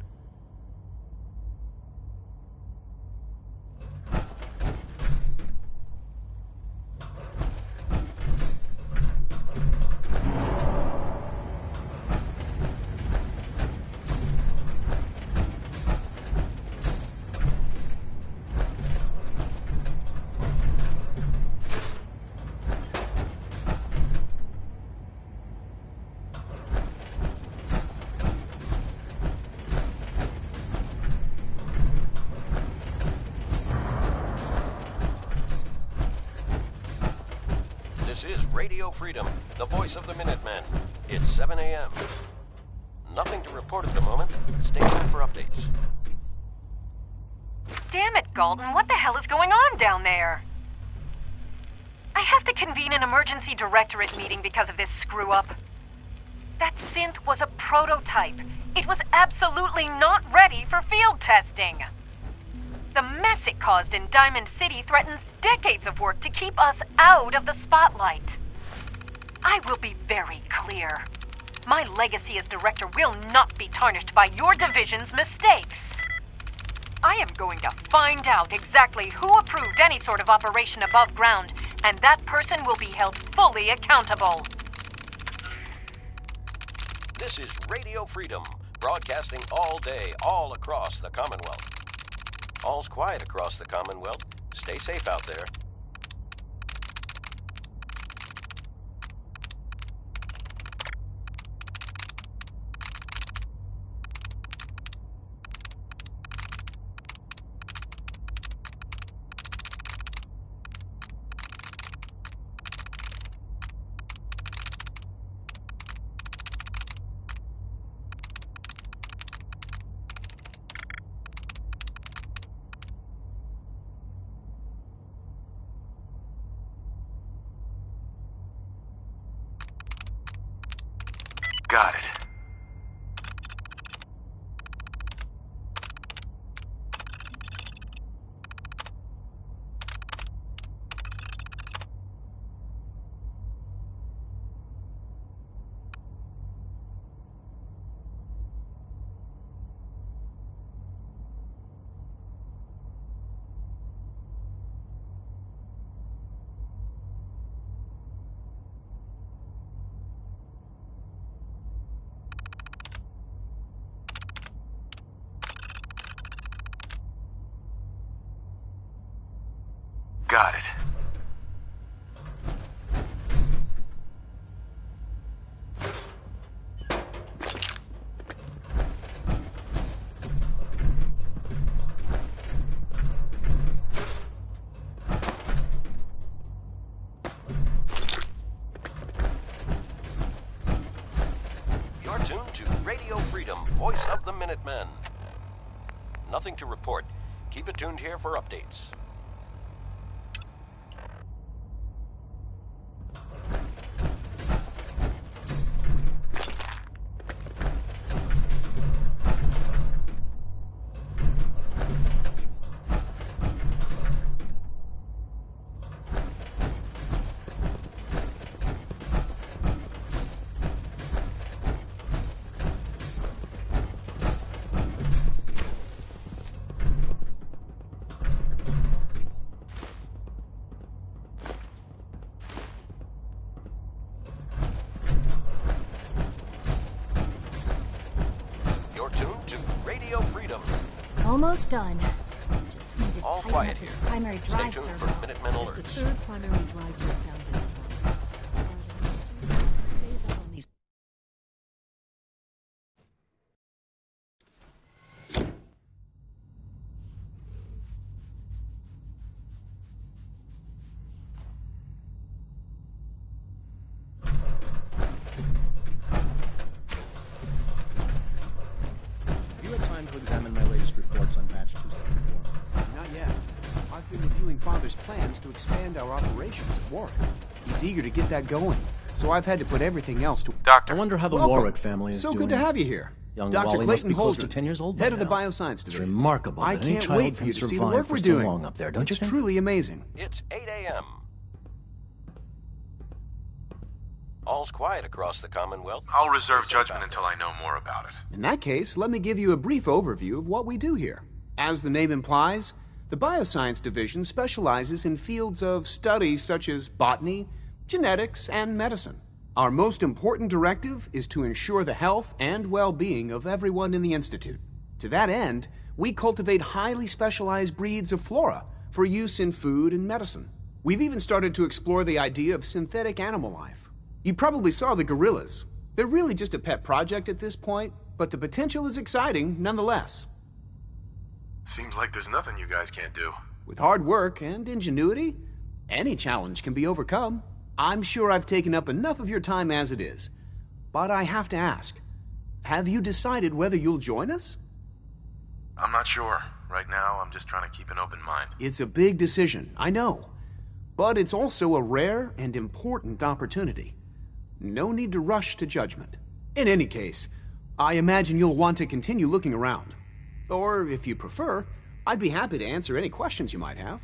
This is Radio Freedom, the voice of the Minutemen. It's 7 a.m. Nothing to report at the moment. Stay tuned for updates. Damn it, Galton, what the hell is going on down there? I have to convene an emergency directorate meeting because of this screw-up. That synth was a prototype. It was absolutely not ready for field testing. The mess it caused in Diamond City threatens decades of work to keep us out of the spotlight. I will be very clear. My legacy as director will not be tarnished by your division's mistakes. I am going to find out exactly who approved any sort of operation above ground, and that person will be held fully accountable. This is Radio Freedom, broadcasting all day, all across the Commonwealth. All's quiet across the Commonwealth. Stay safe out there. Got it. Got it. You're tuned to Radio Freedom, voice of the Minutemen. Nothing to report. Keep it tuned here for updates. Almost done. Just need to All tighten quiet up his here. primary Stay drive tuned servo. for Minutemen It's alerts. the third primary drive breakdown this month. You had time to examine my latest reports on batch 274? Not yet. I've been reviewing Father's plans to expand our operations at Warwick. He's eager to get that going, so I've had to put everything else to... Doctor. I wonder how the Welcome. Warwick family is so doing. good to have you here. Young Dr. Wally must Clayton be close Holden, to 10 years old by head of the now. Bioscience It's Division. remarkable I that any can't child wait for can you to see the survive work for we're so doing. long up there, don't you It's think? truly amazing. It's 8 a.m. All's quiet across the Commonwealth. I'll reserve judgment until I know more about it. In that case, let me give you a brief overview of what we do here. As the name implies, the Bioscience Division specializes in fields of study such as botany, genetics, and medicine. Our most important directive is to ensure the health and well-being of everyone in the Institute. To that end, we cultivate highly specialized breeds of flora for use in food and medicine. We've even started to explore the idea of synthetic animal life. You probably saw the gorillas. They're really just a pet project at this point, but the potential is exciting nonetheless. Seems like there's nothing you guys can't do. With hard work and ingenuity, any challenge can be overcome. I'm sure I've taken up enough of your time as it is. But I have to ask, have you decided whether you'll join us? I'm not sure. Right now, I'm just trying to keep an open mind. It's a big decision, I know. But it's also a rare and important opportunity. No need to rush to judgment. In any case, I imagine you'll want to continue looking around. Or, if you prefer, I'd be happy to answer any questions you might have.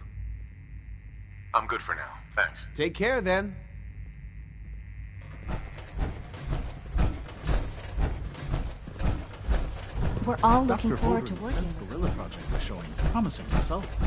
I'm good for now, thanks. Take care, then. We're all looking Dr. forward to Hogan's working Synth with Gorilla project is showing promising results.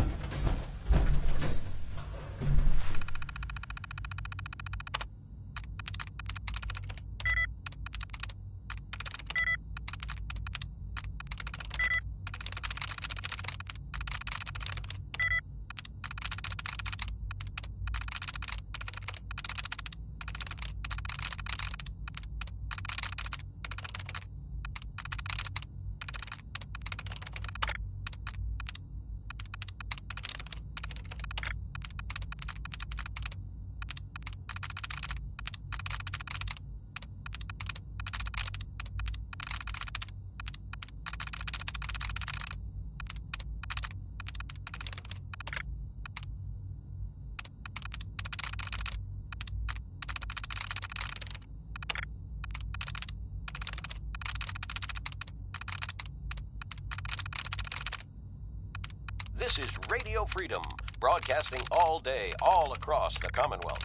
This is Radio Freedom, broadcasting all day, all across the Commonwealth.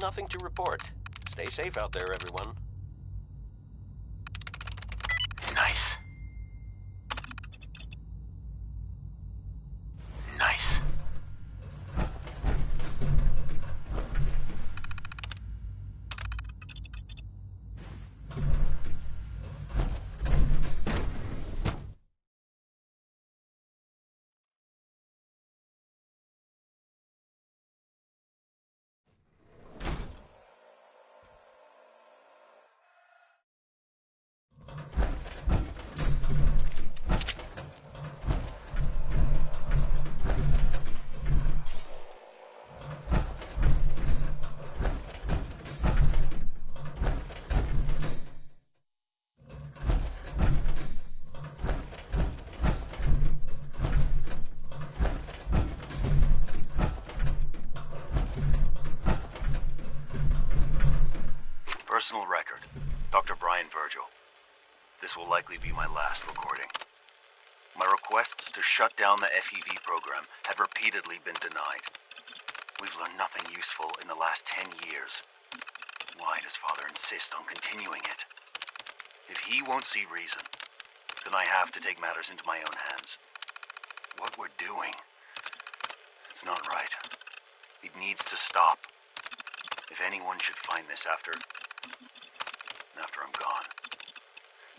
Nothing to report. Stay safe out there, everyone. Nice. Nice. Personal record, Dr. Brian Virgil. This will likely be my last recording. My requests to shut down the FEV program have repeatedly been denied. We've learned nothing useful in the last 10 years. Why does Father insist on continuing it? If he won't see reason, then I have to take matters into my own hands. What we're doing, it's not right. It needs to stop. If anyone should find this after I'm gone,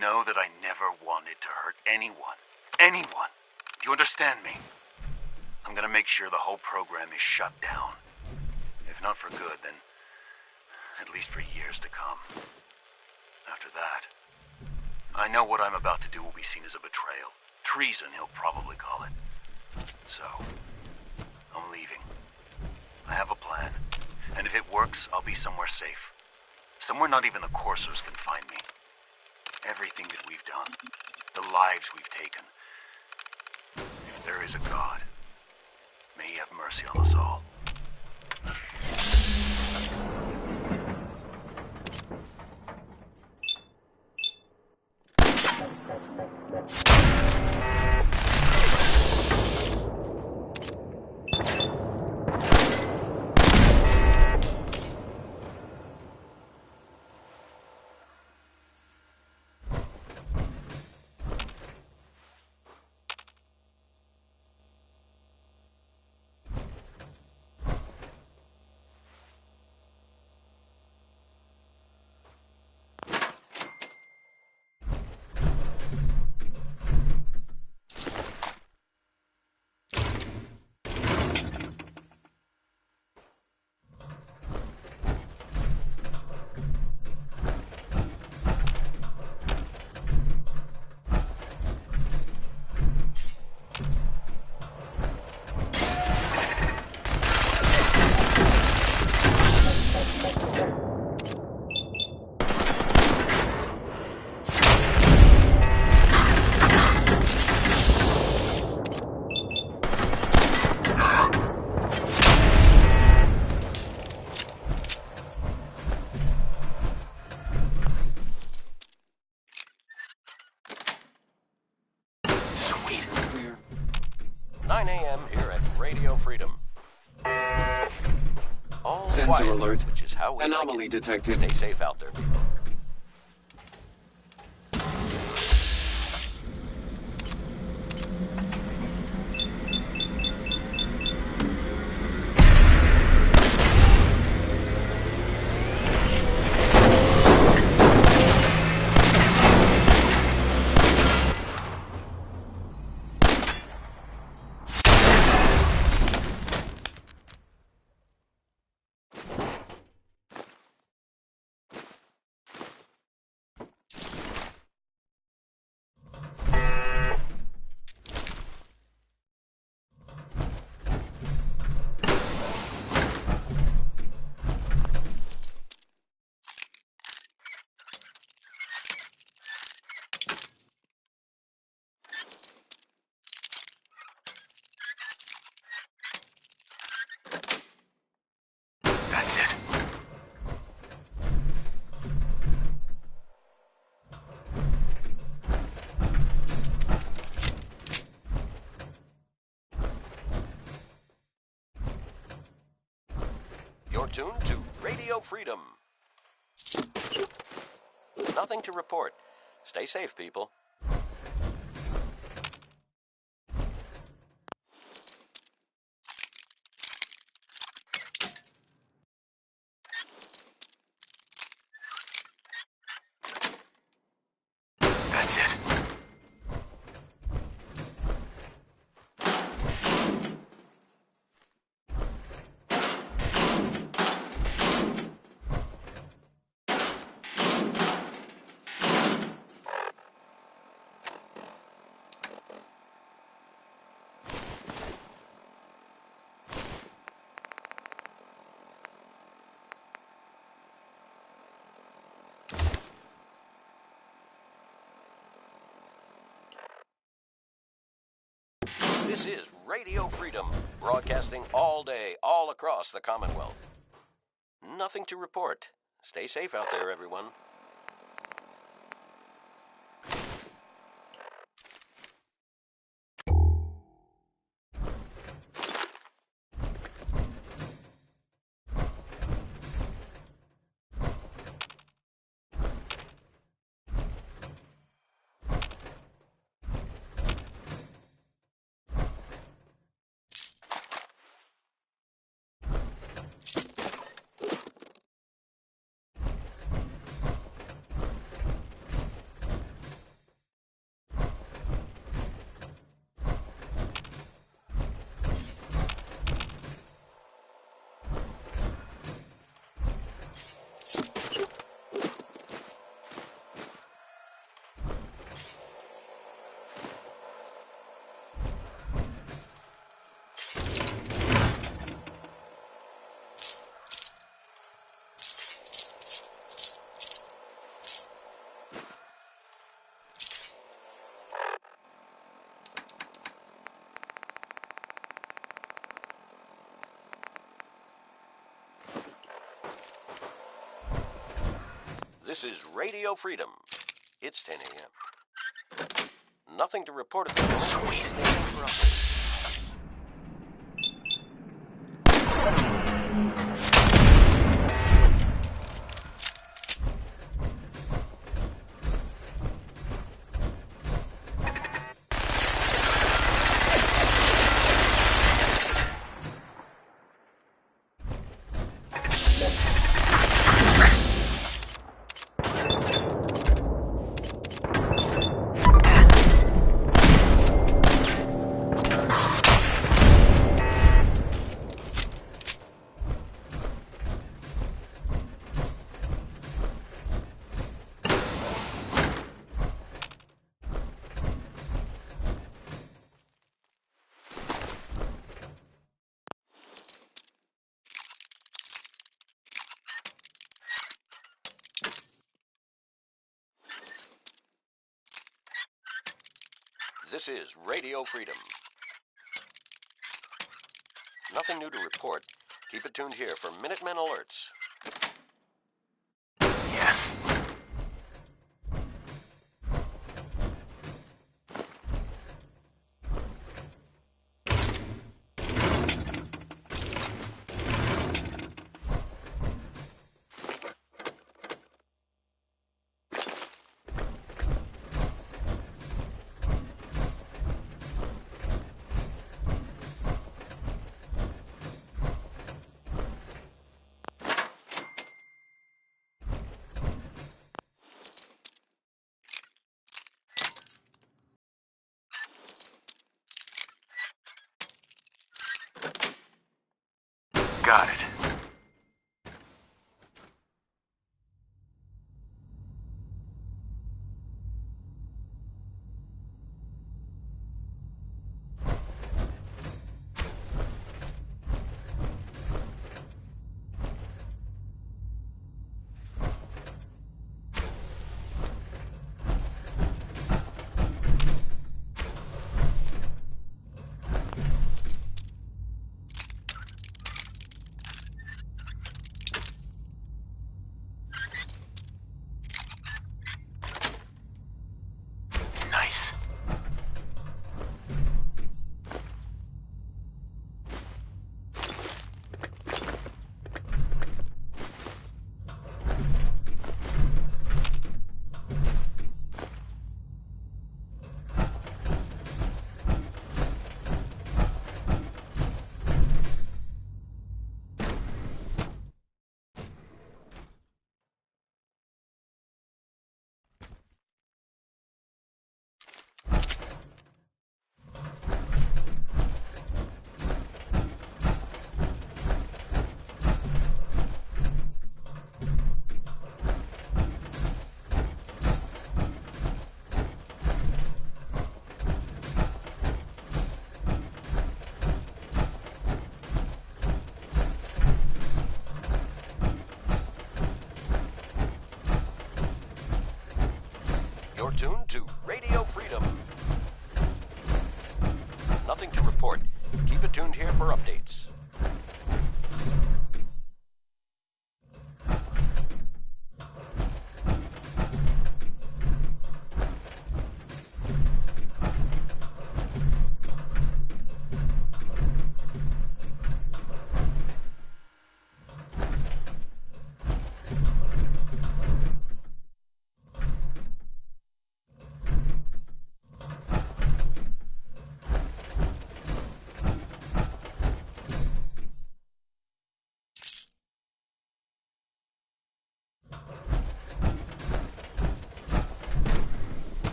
know that I never wanted to hurt anyone. Anyone! Do you understand me? I'm gonna make sure the whole program is shut down. If not for good, then at least for years to come. After that, I know what I'm about to do will be seen as a betrayal. Treason, he'll probably call it. So, I'm leaving. I have a plan, and if it works, I'll be somewhere safe. Somewhere not even the Coursers can find me. Everything that we've done, the lives we've taken. If there is a God, may he have mercy on us all. Freedom. All Sensor quiet, alert. which is how we Anomaly like it. detected. Stay safe out there, people. That's it. You're tuned to Radio Freedom. Nothing to report. Stay safe, people. That's it. This is Radio Freedom, broadcasting all day, all across the Commonwealth. Nothing to report. Stay safe out there, everyone. This is Radio Freedom. It's 10 a.m. Nothing to report at the moment. Sweet. This is Radio Freedom. Nothing new to report. Keep it tuned here for Minutemen alerts. Yes. Got it. Nice. You're tuned to Radio Freedom. Nothing to report. Keep it tuned here for updates.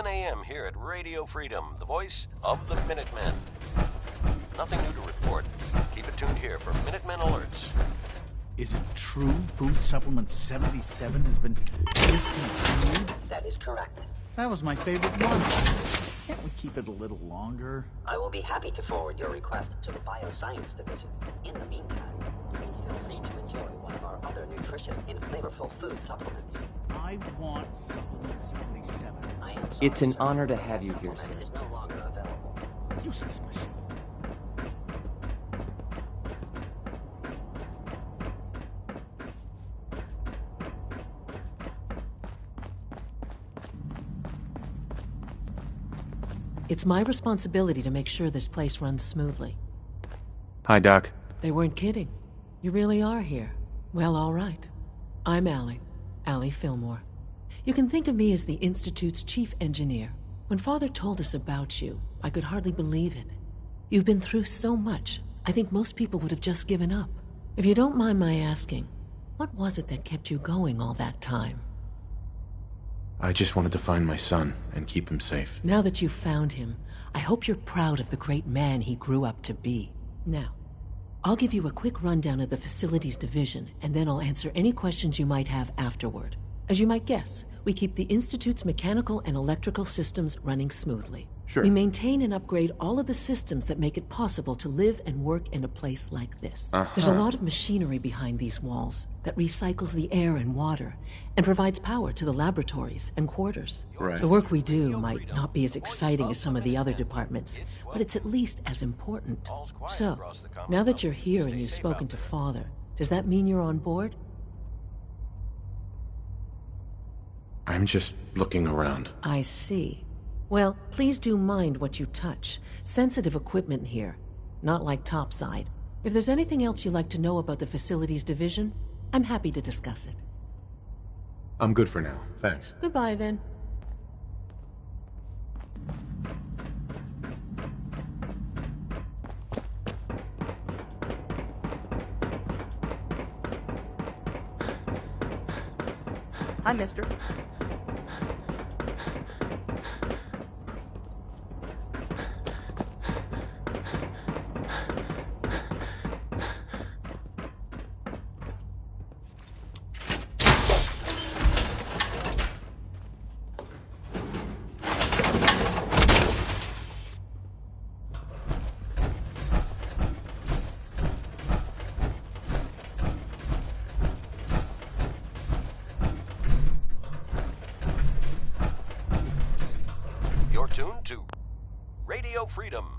A.m. here at Radio Freedom, the voice of the Minutemen. Nothing new to report. Keep it tuned here for Minutemen alerts. Is it true Food Supplement 77 has been discontinued? That is correct. That was my favorite one. Can't we keep it a little longer? I will be happy to forward your request to the Bioscience Division. In the meantime, please feel free to enjoy one of our other nutritious and flavorful food supplements. I want Supplement 77. I am sorry, It's an sir. honor to have you That here, sir. supplement is no longer available. Useless machine. It's my responsibility to make sure this place runs smoothly. Hi, Doc. They weren't kidding. You really are here. Well, all right. I'm Allie Fillmore. You can think of me as the Institute's chief engineer. When Father told us about you, I could hardly believe it. You've been through so much, I think most people would have just given up. If you don't mind my asking, what was it that kept you going all that time? I just wanted to find my son and keep him safe. Now that you've found him, I hope you're proud of the great man he grew up to be. Now, I'll give you a quick rundown of the Facilities Division, and then I'll answer any questions you might have afterward. As you might guess, we keep the Institute's mechanical and electrical systems running smoothly. Sure. We maintain and upgrade all of the systems that make it possible to live and work in a place like this. There's a lot of machinery behind these walls that recycles the air and water and provides power to the laboratories and quarters. Right. The work we do might not be as exciting as some of the other departments, but it's at least as important. So, now that you're here and you've spoken to Father, does that mean you're on board? I'm just looking around. I see. Well, please do mind what you touch. Sensitive equipment here. Not like topside. If there's anything else you'd like to know about the Facilities Division, I'm happy to discuss it. I'm good for now. Thanks. Goodbye, then. Hi, mister. You're tuned to Radio Freedom.